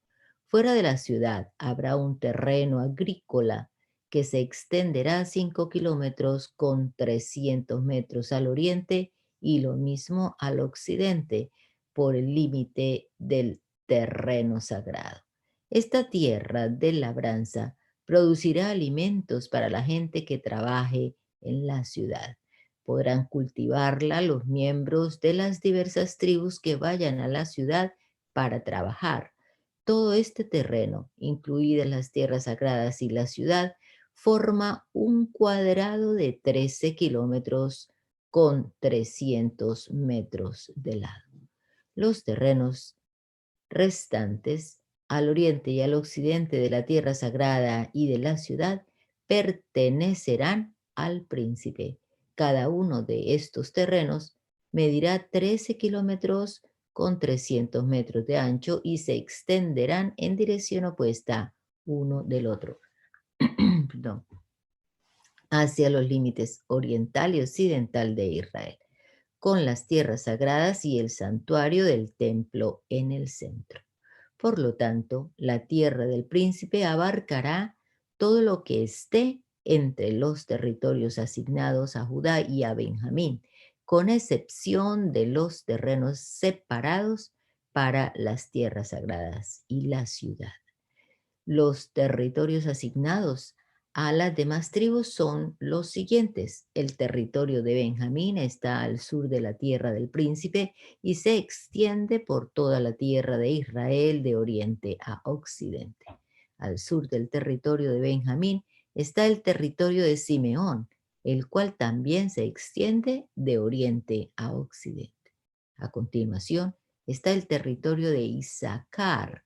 Fuera de la ciudad habrá un terreno agrícola que se extenderá 5 kilómetros con 300 metros al oriente y lo mismo al occidente por el límite del terreno sagrado. Esta tierra de labranza producirá alimentos para la gente que trabaje en la ciudad. Podrán cultivarla los miembros de las diversas tribus que vayan a la ciudad para trabajar. Todo este terreno, incluidas las tierras sagradas y la ciudad, forma un cuadrado de 13 kilómetros con 300 metros de lado. Los terrenos restantes, al oriente y al occidente de la tierra sagrada y de la ciudad, pertenecerán al príncipe. Cada uno de estos terrenos medirá 13 kilómetros con 300 metros de ancho y se extenderán en dirección opuesta uno del otro. Perdón, hacia los límites oriental y occidental de Israel, con las tierras sagradas y el santuario del templo en el centro. Por lo tanto, la tierra del príncipe abarcará todo lo que esté entre los territorios asignados a Judá y a Benjamín, con excepción de los terrenos separados para las tierras sagradas y la ciudad. Los territorios asignados a las demás tribus son los siguientes. El territorio de Benjamín está al sur de la tierra del príncipe y se extiende por toda la tierra de Israel de oriente a occidente. Al sur del territorio de Benjamín está el territorio de Simeón, el cual también se extiende de oriente a occidente. A continuación está el territorio de Isaacar,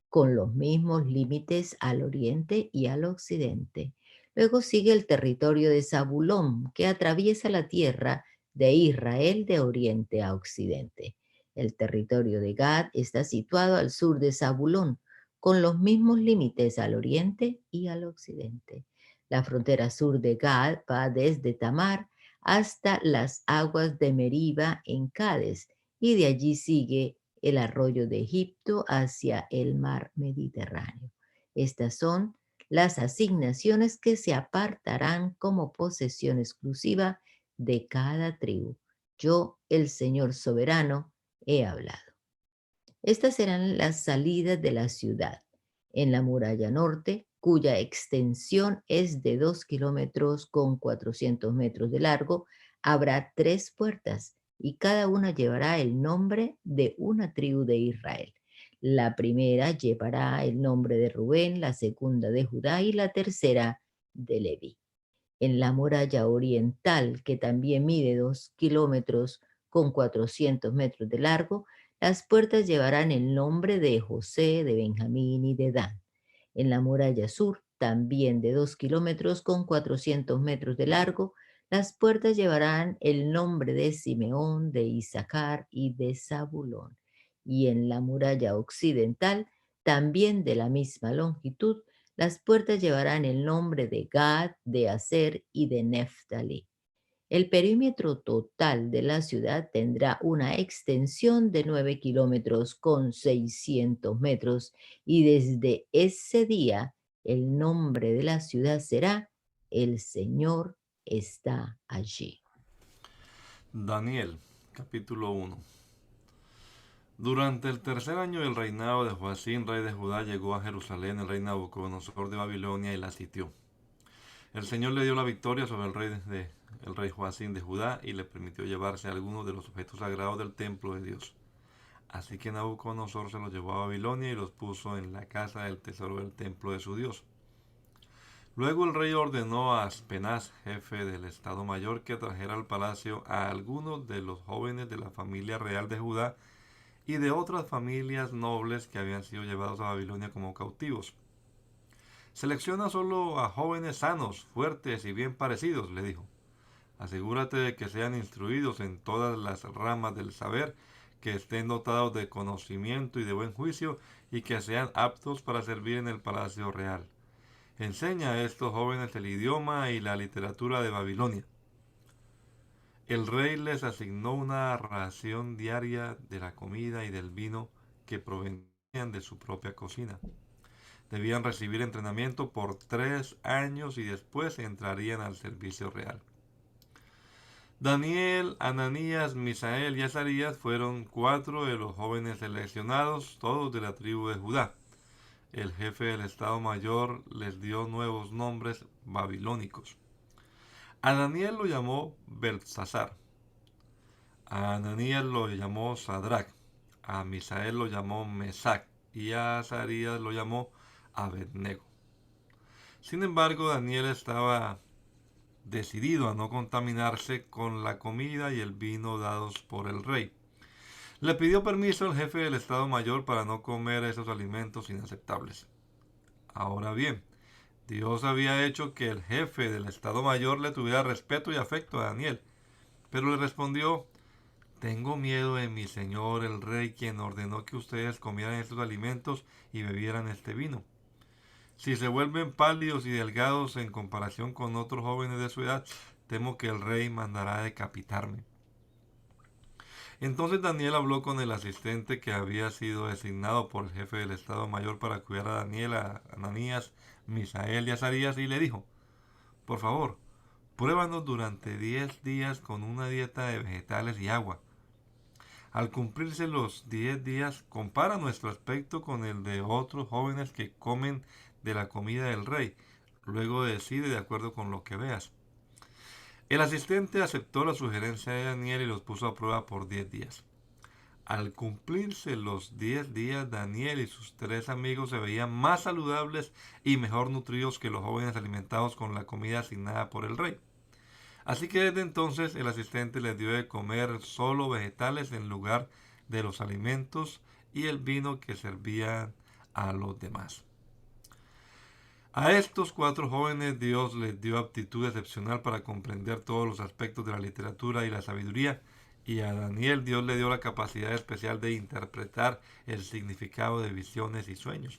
con los mismos límites al oriente y al occidente. Luego sigue el territorio de Zabulón, que atraviesa la tierra de Israel de oriente a occidente. El territorio de Gad está situado al sur de Zabulón, con los mismos límites al oriente y al occidente. La frontera sur de Gad va desde Tamar hasta las aguas de Meriba en Cades, y de allí sigue el arroyo de Egipto hacia el mar Mediterráneo. Estas son las asignaciones que se apartarán como posesión exclusiva de cada tribu. Yo, el Señor soberano, he hablado. Estas serán las salidas de la ciudad. En la muralla norte, cuya extensión es de 2 kilómetros con 400 metros de largo, habrá 3 puertas y cada una llevará el nombre de una tribu de Israel. La primera llevará el nombre de Rubén, la segunda de Judá y la tercera de Leví. En la muralla oriental, que también mide 2 kilómetros con 400 metros de largo, las puertas llevarán el nombre de José, de Benjamín y de Dan. En la muralla sur, también de 2 kilómetros con 400 metros de largo, las puertas llevarán el nombre de Simeón, de Isaacar y de Zabulón. Y en la muralla occidental, también de la misma longitud, las puertas llevarán el nombre de Gad, de Aser y de Neftalí. El perímetro total de la ciudad tendrá una extensión de 9 kilómetros con 600 metros y desde ese día el nombre de la ciudad será El Señor está allí. Daniel, capítulo 1. Durante el tercer año del reinado de Joacín, rey de Judá, llegó a Jerusalén el rey Nabucodonosor de Babilonia y la sitió. El Señor le dio la victoria sobre el rey Joacín de Judá y le permitió llevarse algunos de los objetos sagrados del templo de Dios. Así que Nabucodonosor se los llevó a Babilonia y los puso en la casa del tesoro del templo de su Dios. Luego el rey ordenó a Aspenaz, jefe del Estado Mayor, que trajera al palacio a algunos de los jóvenes de la familia real de Judá y de otras familias nobles que habían sido llevados a Babilonia como cautivos. Selecciona solo a jóvenes sanos, fuertes y bien parecidos, le dijo. Asegúrate de que sean instruidos en todas las ramas del saber, que estén dotados de conocimiento y de buen juicio, y que sean aptos para servir en el palacio real. Enseña a estos jóvenes el idioma y la literatura de Babilonia. El rey les asignó una ración diaria de la comida y del vino que provenían de su propia cocina. Debían recibir entrenamiento por 3 años y después entrarían al servicio real. Daniel, Ananías, Misael y Azarías fueron 4 de los jóvenes seleccionados, todos de la tribu de Judá. El jefe del Estado Mayor les dio nuevos nombres babilónicos. A Daniel lo llamó Belsasar, a Ananías lo llamó Sadrach, a Misael lo llamó Mesac y a Azarías lo llamó Abednego. Sin embargo, Daniel estaba decidido a no contaminarse con la comida y el vino dados por el rey. Le pidió permiso al jefe del Estado Mayor para no comer esos alimentos inaceptables. Ahora bien, Dios había hecho que el jefe del Estado Mayor le tuviera respeto y afecto a Daniel, pero le respondió: tengo miedo de mi señor el rey, quien ordenó que ustedes comieran estos alimentos y bebieran este vino. Si se vuelven pálidos y delgados en comparación con otros jóvenes de su edad, temo que el rey mandará decapitarme. Entonces Daniel habló con el asistente que había sido designado por el jefe del Estado Mayor para cuidar a Daniel, a Ananías, Misael y Azarías, y le dijo: por favor, pruébanos durante 10 días con una dieta de vegetales y agua. Al cumplirse los 10 días, compara nuestro aspecto con el de otros jóvenes que comen de la comida del rey. Luego decide de acuerdo con lo que veas. El asistente aceptó la sugerencia de Daniel y los puso a prueba por 10 días. Al cumplirse los 10 días, Daniel y sus 3 amigos se veían más saludables y mejor nutridos que los jóvenes alimentados con la comida asignada por el rey. Así que desde entonces el asistente les dio de comer solo vegetales en lugar de los alimentos y el vino que servían a los demás. A estos 4 jóvenes Dios les dio aptitud excepcional para comprender todos los aspectos de la literatura y la sabiduría, y a Daniel Dios le dio la capacidad especial de interpretar el significado de visiones y sueños.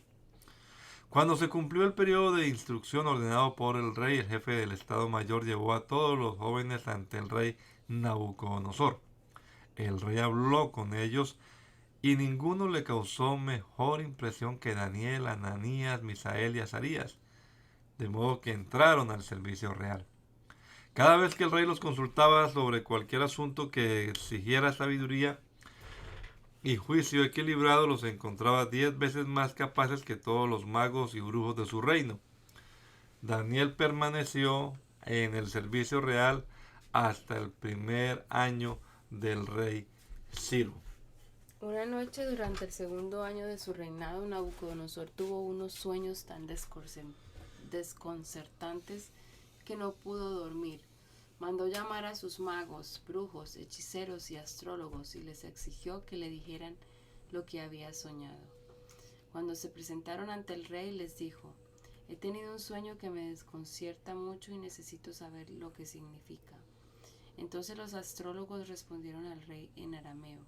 Cuando se cumplió el periodo de instrucción ordenado por el rey, el jefe del Estado Mayor llevó a todos los jóvenes ante el rey Nabucodonosor. El rey habló con ellos y ninguno le causó mejor impresión que Daniel, Ananías, Misael y Azarías, de modo que entraron al servicio real. Cada vez que el rey los consultaba sobre cualquier asunto que exigiera sabiduría y juicio equilibrado, los encontraba 10 veces más capaces que todos los magos y brujos de su reino. Daniel permaneció en el servicio real hasta el primer año del rey Ciro. Una noche durante el segundo año de su reinado, Nabucodonosor tuvo unos sueños tan desconcertantes que no pudo dormir. Mandó llamar a sus magos, brujos, hechiceros y astrólogos y les exigió que le dijeran lo que había soñado. Cuando se presentaron ante el rey, les dijo: he tenido un sueño que me desconcierta mucho y necesito saber lo que significa. Entonces los astrólogos respondieron al rey en arameo: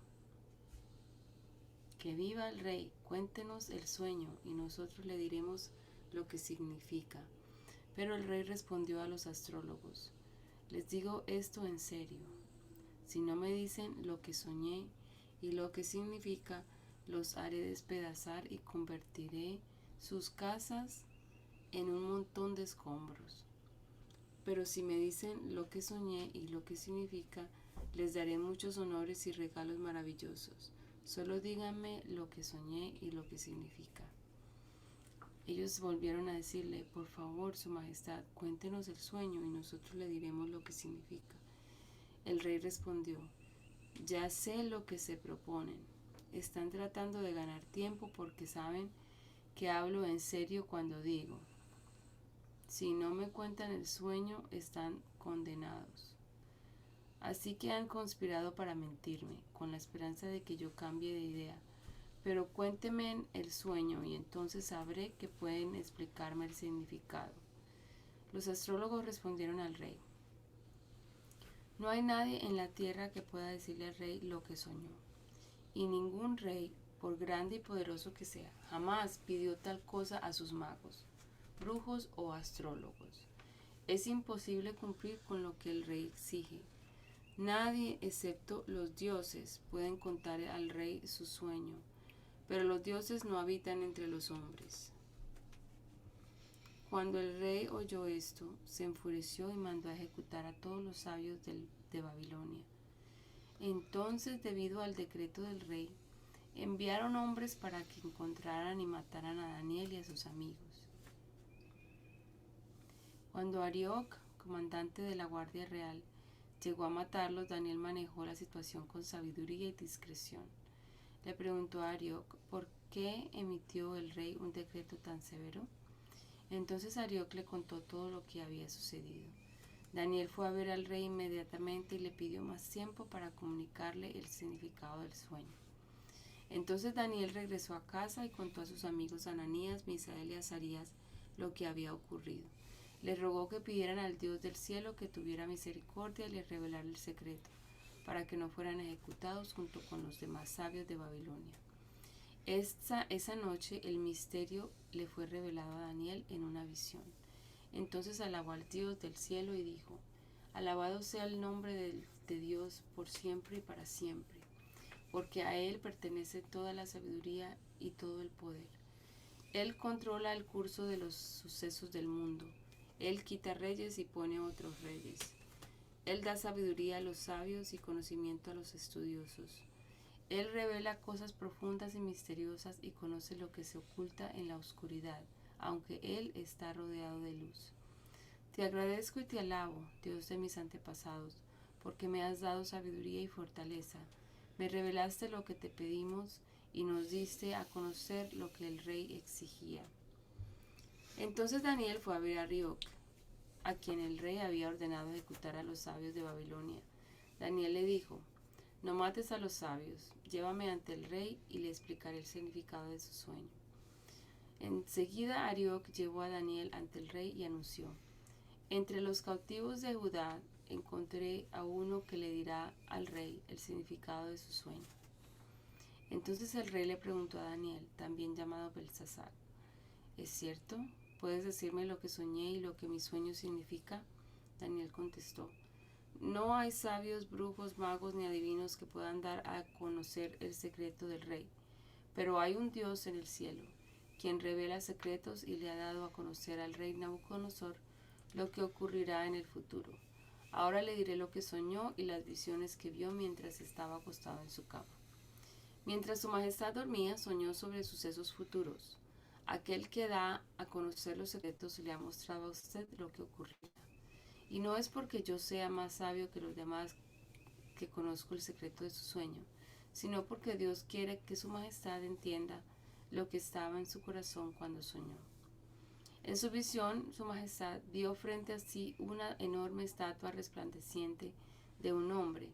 que viva el rey, cuéntenos el sueño y nosotros le diremos lo que significa. Pero el rey respondió a los astrólogos: les digo esto en serio. Si no me dicen lo que soñé y lo que significa, los haré despedazar y convertiré sus casas en un montón de escombros. Pero si me dicen lo que soñé y lo que significa, les daré muchos honores y regalos maravillosos. Solo díganme lo que soñé y lo que significa. Ellos volvieron a decirle: por favor, su majestad, cuéntenos el sueño y nosotros le diremos lo que significa. El rey respondió: ya sé lo que se proponen. Están tratando de ganar tiempo porque saben que hablo en serio cuando digo: si no me cuentan el sueño, están condenados. Así que han conspirado para mentirme, con la esperanza de que yo cambie de idea. Pero cuéntenme el sueño y entonces sabré que pueden explicarme el significado. Los astrólogos respondieron al rey: no hay nadie en la tierra que pueda decirle al rey lo que soñó. Y ningún rey, por grande y poderoso que sea, jamás pidió tal cosa a sus magos. brujos o astrólogos. Es imposible cumplir con lo que el rey exige. Nadie, excepto los dioses, pueden contar al rey su sueño, pero los dioses no habitan entre los hombres. Cuando el rey oyó esto, se enfureció y mandó a ejecutar a todos los sabios de Babilonia. Entonces, debido al decreto del rey, enviaron hombres para que encontraran y mataran a Daniel y a sus amigos. Cuando Arioc, comandante de la Guardia Real, llegó a matarlos, Daniel manejó la situación con sabiduría y discreción. Le preguntó a Arioc por qué emitió el rey un decreto tan severo. Entonces Arioc le contó todo lo que había sucedido. Daniel fue a ver al rey inmediatamente y le pidió más tiempo para comunicarle el significado del sueño. Entonces Daniel regresó a casa y contó a sus amigos Ananías, Misael y Azarías lo que había ocurrido. Les rogó que pidieran al Dios del cielo que tuviera misericordia y les revelara el secreto, para que no fueran ejecutados junto con los demás sabios de Babilonia. Esa noche el misterio le fue revelado a Daniel en una visión. Entonces alabó al Dios del cielo y dijo: Alabado sea el nombre de Dios por siempre y para siempre, porque a Él pertenece toda la sabiduría y todo el poder. Él controla el curso de los sucesos del mundo. Él quita reyes y pone otros reyes. Él da sabiduría a los sabios y conocimiento a los estudiosos. Él revela cosas profundas y misteriosas y conoce lo que se oculta en la oscuridad, aunque Él está rodeado de luz. Te agradezco y te alabo, Dios de mis antepasados, porque me has dado sabiduría y fortaleza. Me revelaste lo que te pedimos y nos diste a conocer lo que el rey exigía. Entonces Daniel fue a ver a Arioc, a quien el rey había ordenado ejecutar a los sabios de Babilonia. Daniel le dijo: No mates a los sabios, llévame ante el rey y le explicaré el significado de su sueño. Enseguida Arioc llevó a Daniel ante el rey y anunció: Entre los cautivos de Judá encontré a uno que le dirá al rey el significado de su sueño. Entonces el rey le preguntó a Daniel, también llamado Belsasar: ¿Es cierto? ¿Puedes decirme lo que soñé y lo que mi sueño significa? Daniel contestó: No hay sabios, brujos, magos ni adivinos que puedan dar a conocer el secreto del rey, pero hay un Dios en el cielo, quien revela secretos y le ha dado a conocer al rey Nabucodonosor lo que ocurrirá en el futuro. Ahora le diré lo que soñó y las visiones que vio mientras estaba acostado en su cama. Mientras su majestad dormía, soñó sobre sucesos futuros. Aquel que da a conocer los secretos le ha mostrado a usted lo que ocurrirá. Y no es porque yo sea más sabio que los demás que conozco el secreto de su sueño, sino porque Dios quiere que su majestad entienda lo que estaba en su corazón cuando soñó. En su visión, su majestad vio frente a sí una enorme estatua resplandeciente de un hombre.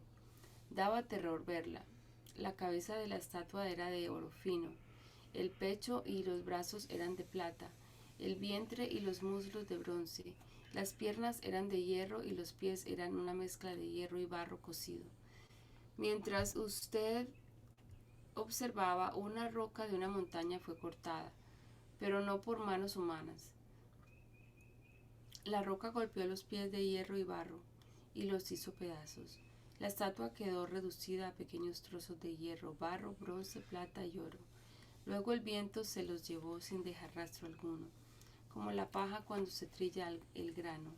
Daba terror verla. La cabeza de la estatua era de oro fino, el pecho y los brazos eran de plata, el vientre y los muslos de bronce, las piernas eran de hierro y los pies eran una mezcla de hierro y barro cocido. Mientras usted observaba, una roca de una montaña fue cortada, pero no por manos humanas. La roca golpeó los pies de hierro y barro y los hizo pedazos. La estatua quedó reducida a pequeños trozos de hierro, barro, bronce, plata y oro. Luego el viento se los llevó sin dejar rastro alguno, como la paja cuando se trilla el grano.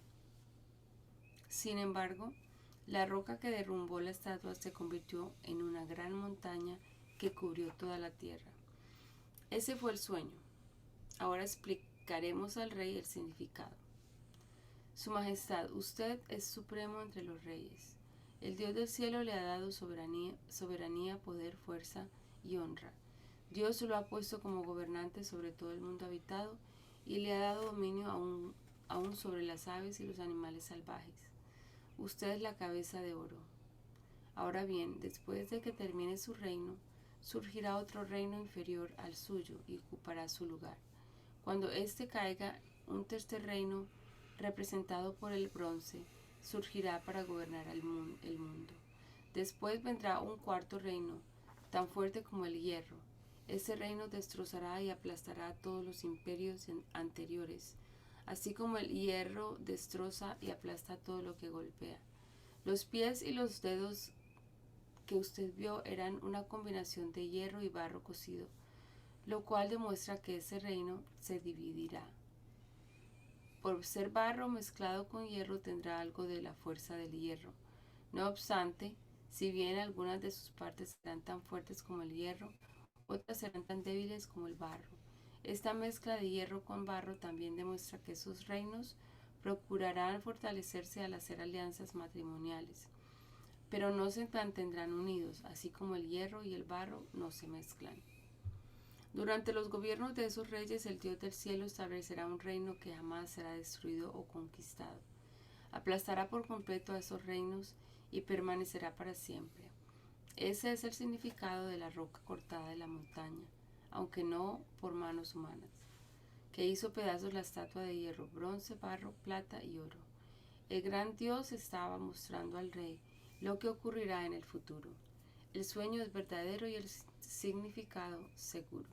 Sin embargo, la roca que derrumbó la estatua se convirtió en una gran montaña que cubrió toda la tierra. Ese fue el sueño. Ahora explicaremos al rey el significado. Su majestad, usted es supremo entre los reyes. El Dios del cielo le ha dado soberanía, poder, fuerza y honra. Dios lo ha puesto como gobernante sobre todo el mundo habitado y le ha dado dominio aún sobre las aves y los animales salvajes. Usted es la cabeza de oro. Ahora bien, después de que termine su reino, surgirá otro reino inferior al suyo y ocupará su lugar. Cuando éste caiga, un tercer reino, representado por el bronce, surgirá para gobernar el mundo. Después vendrá un cuarto reino, tan fuerte como el hierro. Ese reino destrozará y aplastará a todos los imperios anteriores, así como el hierro destroza y aplasta todo lo que golpea. Los pies y los dedos que usted vio eran una combinación de hierro y barro cocido, lo cual demuestra que ese reino se dividirá. Por ser barro mezclado con hierro tendrá algo de la fuerza del hierro. No obstante, si bien algunas de sus partes serán tan fuertes como el hierro, otras serán tan débiles como el barro. Esta mezcla de hierro con barro también demuestra que esos reinos procurarán fortalecerse al hacer alianzas matrimoniales, pero no se mantendrán unidos, así como el hierro y el barro no se mezclan. Durante los gobiernos de esos reyes, el Dios del cielo establecerá un reino que jamás será destruido o conquistado. Aplastará por completo a esos reinos y permanecerá para siempre. Ese es el significado de la roca cortada de la montaña, aunque no por manos humanas, que hizo pedazos la estatua de hierro, bronce, barro, plata y oro. El gran Dios estaba mostrando al rey lo que ocurrirá en el futuro. El sueño es verdadero y el significado seguro.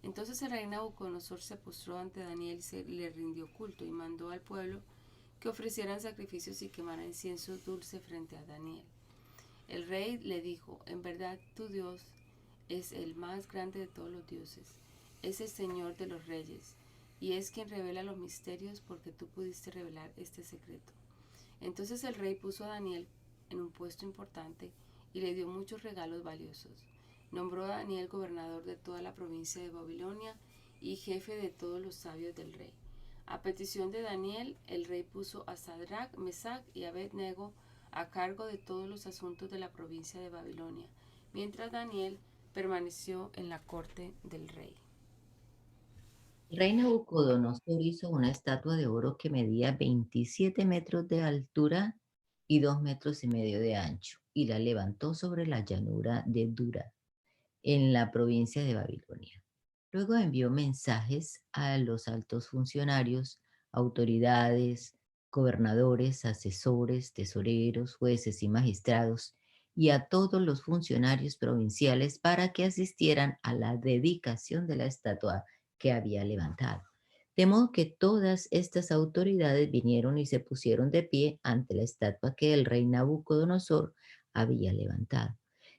Entonces el rey Nabucodonosor se postró ante Daniel y le rindió culto y mandó al pueblo que ofrecieran sacrificios y quemaran incienso dulce frente a Daniel. El rey le dijo: en verdad tu Dios es el más grande de todos los dioses, es el Señor de los reyes, y es quien revela los misterios porque tú pudiste revelar este secreto. Entonces el rey puso a Daniel en un puesto importante y le dio muchos regalos valiosos. Nombró a Daniel gobernador de toda la provincia de Babilonia y jefe de todos los sabios del rey. A petición de Daniel, el rey puso a Sadrach, Mesach y Abed-nego a cargo de todos los asuntos de la provincia de Babilonia, mientras Daniel permaneció en la corte del rey. El rey Nabucodonosor hizo una estatua de oro que medía 27 metros de altura y 2,5 metros de ancho, y la levantó sobre la llanura de Dura, en la provincia de Babilonia. Luego envió mensajes a los altos funcionarios, autoridades, gobernadores, asesores, tesoreros, jueces y magistrados, y a todos los funcionarios provinciales para que asistieran a la dedicación de la estatua que había levantado. De modo que todas estas autoridades vinieron y se pusieron de pie ante la estatua que el rey Nabucodonosor había levantado.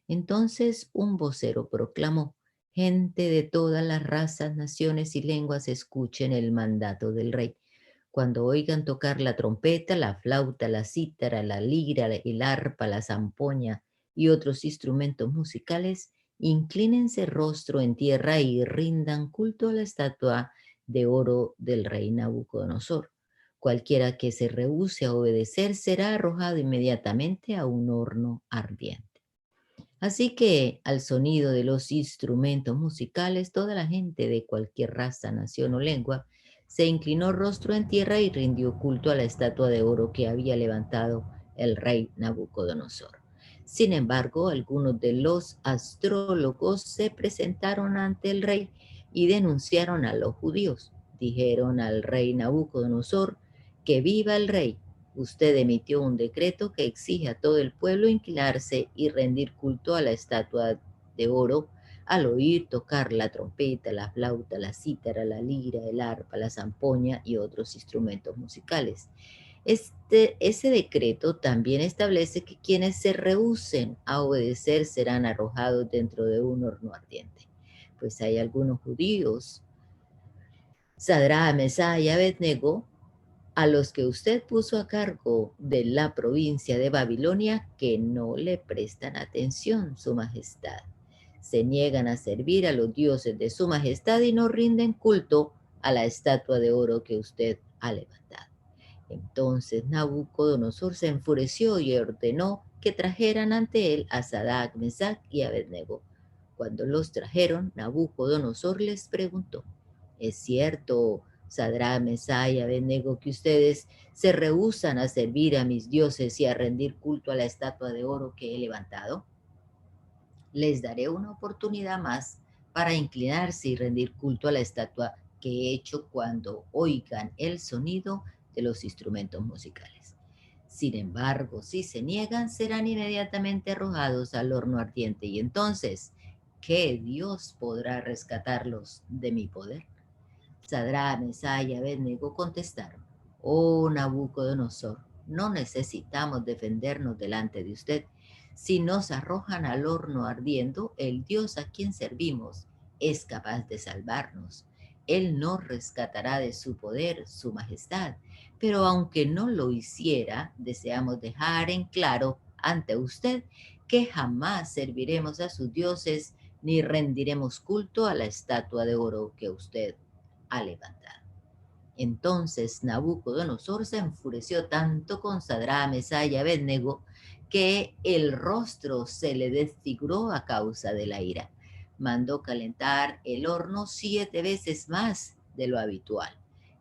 Entonces un vocero proclamó: gente de todas las razas, naciones y lenguas, escuchen el mandato del rey. Cuando oigan tocar la trompeta, la flauta, la cítara, la lira, el arpa, la zampoña y otros instrumentos musicales, inclínense rostro en tierra y rindan culto a la estatua de oro del rey Nabucodonosor. Cualquiera que se rehúse a obedecer será arrojado inmediatamente a un horno ardiente. Así que al sonido de los instrumentos musicales, toda la gente de cualquier raza, nación o lengua se inclinó rostro en tierra y rindió culto a la estatua de oro que había levantado el rey Nabucodonosor. Sin embargo, algunos de los astrólogos se presentaron ante el rey y denunciaron a los judíos. Dijeron al rey Nabucodonosor: que viva el rey. Usted emitió un decreto que exige a todo el pueblo inclinarse y rendir culto a la estatua de oro al oír tocar la trompeta, la flauta, la cítara, la lira, el arpa, la zampoña y otros instrumentos musicales. Ese decreto también establece que quienes se rehúsen a obedecer serán arrojados dentro de un horno ardiente. Pues hay algunos judíos, Sadrach, Mesach y Abed-nego, a los que usted puso a cargo de la provincia de Babilonia, que no le prestan atención, su majestad. Se niegan a servir a los dioses de su majestad y no rinden culto a la estatua de oro que usted ha levantado. Entonces Nabucodonosor se enfureció y ordenó que trajeran ante él a Sadrach, Mesach y Abed-nego. Cuando los trajeron, Nabucodonosor les preguntó: ¿es cierto, Sadrach, Mesach y Abed-nego, que ustedes se rehúsan a servir a mis dioses y a rendir culto a la estatua de oro que he levantado? Les daré una oportunidad más para inclinarse y rendir culto a la estatua que he hecho cuando oigan el sonido de los instrumentos musicales. Sin embargo, si se niegan, serán inmediatamente arrojados al horno ardiente, y entonces, ¿qué Dios podrá rescatarlos de mi poder? Sadrach, Mesach y Abednego contestaron: Oh Nabucodonosor, no necesitamos defendernos delante de usted. Si nos arrojan al horno ardiendo, el Dios a quien servimos es capaz de salvarnos. Él nos rescatará de su poder, su majestad. Pero aunque no lo hiciera, deseamos dejar en claro ante usted que jamás serviremos a sus dioses ni rendiremos culto a la estatua de oro que usted ha levantado. Entonces Nabucodonosor se enfureció tanto con Sadrach, Mesach y Abednego que el rostro se le desfiguró a causa de la ira. Mandó calentar el horno 7 veces más de lo habitual.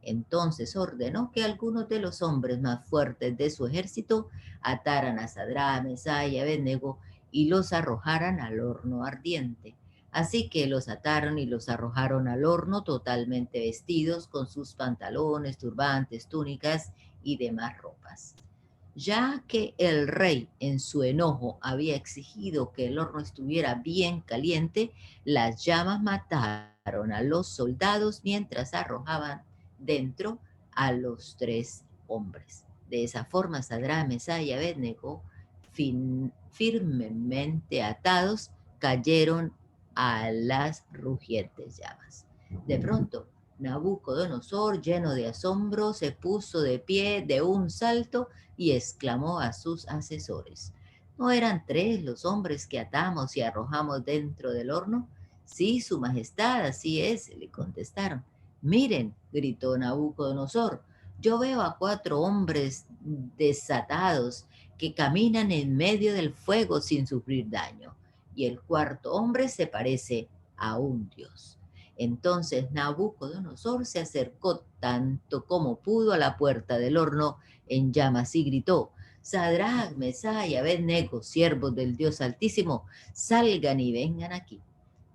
Entonces ordenó que algunos de los hombres más fuertes de su ejército ataran a Sadrach, Mesach y Abednego y los arrojaran al horno ardiente. Así que los ataron y los arrojaron al horno totalmente vestidos con sus pantalones, turbantes, túnicas y demás ropas. Ya que el rey en su enojo había exigido que el horno estuviera bien caliente, las llamas mataron a los soldados mientras arrojaban dentro a los 3 hombres. De esa forma, Sadrach, Mesach y Abednego, firmemente atados, cayeron a las rugientes llamas. De pronto, Nabucodonosor, lleno de asombro, se puso de pie de un salto y exclamó a sus asesores: ¿No eran 3 los hombres que atamos y arrojamos dentro del horno? Sí, su majestad, así es, le contestaron. Miren, gritó Nabucodonosor, yo veo a 4 hombres desatados que caminan en medio del fuego sin sufrir daño, y el 4.º hombre se parece a un dios. Entonces Nabucodonosor se acercó tanto como pudo a la puerta del horno en llamas y gritó: Sadrach, Mesach y Abednego, siervos del Dios Altísimo, salgan y vengan aquí.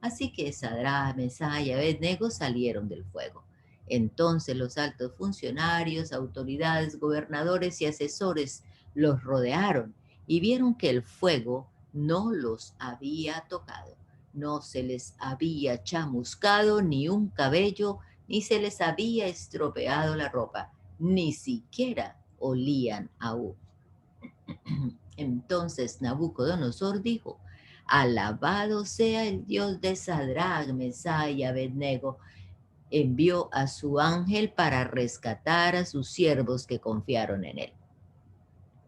Así que Sadrach, Mesach y Abednego salieron del fuego. Entonces los altos funcionarios, autoridades, gobernadores y asesores los rodearon y vieron que el fuego no los había tocado. No se les había chamuscado ni un cabello, ni se les había estropeado la ropa, ni siquiera olían aún. Entonces Nabucodonosor dijo: Alabado sea el Dios de Sadrach, Mesach y Abednego. Envió a su ángel para rescatar a sus siervos que confiaron en él.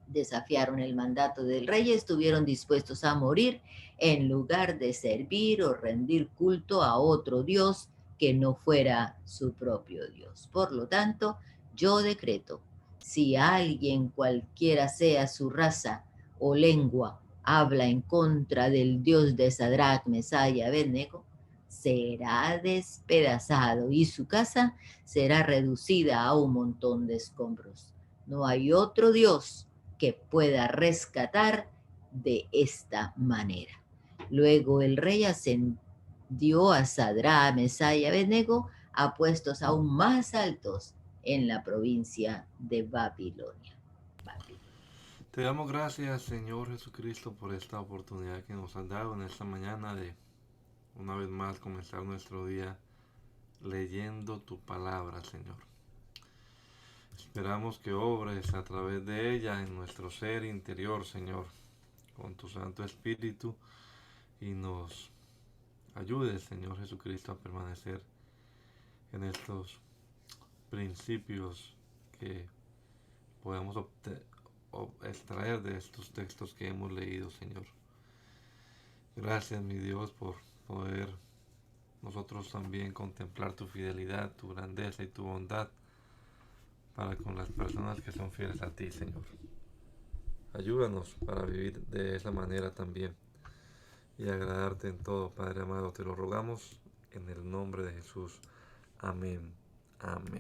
Desafiaron el mandato del rey y estuvieron dispuestos a morir en lugar de servir o rendir culto a otro Dios que no fuera su propio Dios. Por lo tanto, yo decreto: si alguien, cualquiera sea su raza o lengua, habla en contra del Dios de Sadrach, Mesach y Abednego, será despedazado y su casa será reducida a un montón de escombros. No hay otro Dios que pueda rescatar de esta manera. Luego el rey ascendió a Sadrach, Mesach y Abednego a puestos aún más altos en la provincia de Babilonia. Te damos gracias, Señor Jesucristo, por esta oportunidad que nos has dado en esta mañana de una vez más comenzar nuestro día leyendo tu palabra, Señor. Esperamos que obres a través de ella en nuestro ser interior, Señor, con tu Santo Espíritu, y nos ayudes, Señor Jesucristo, a permanecer en estos principios que podemos extraer de estos textos que hemos leído, Señor. Gracias, mi Dios, por poder nosotros también contemplar tu fidelidad, tu grandeza y tu bondad para con las personas que son fieles a ti, Señor. Ayúdanos para vivir de esa manera también y agradarte en todo, Padre amado. Te lo rogamos en el nombre de Jesús. Amén. Amén.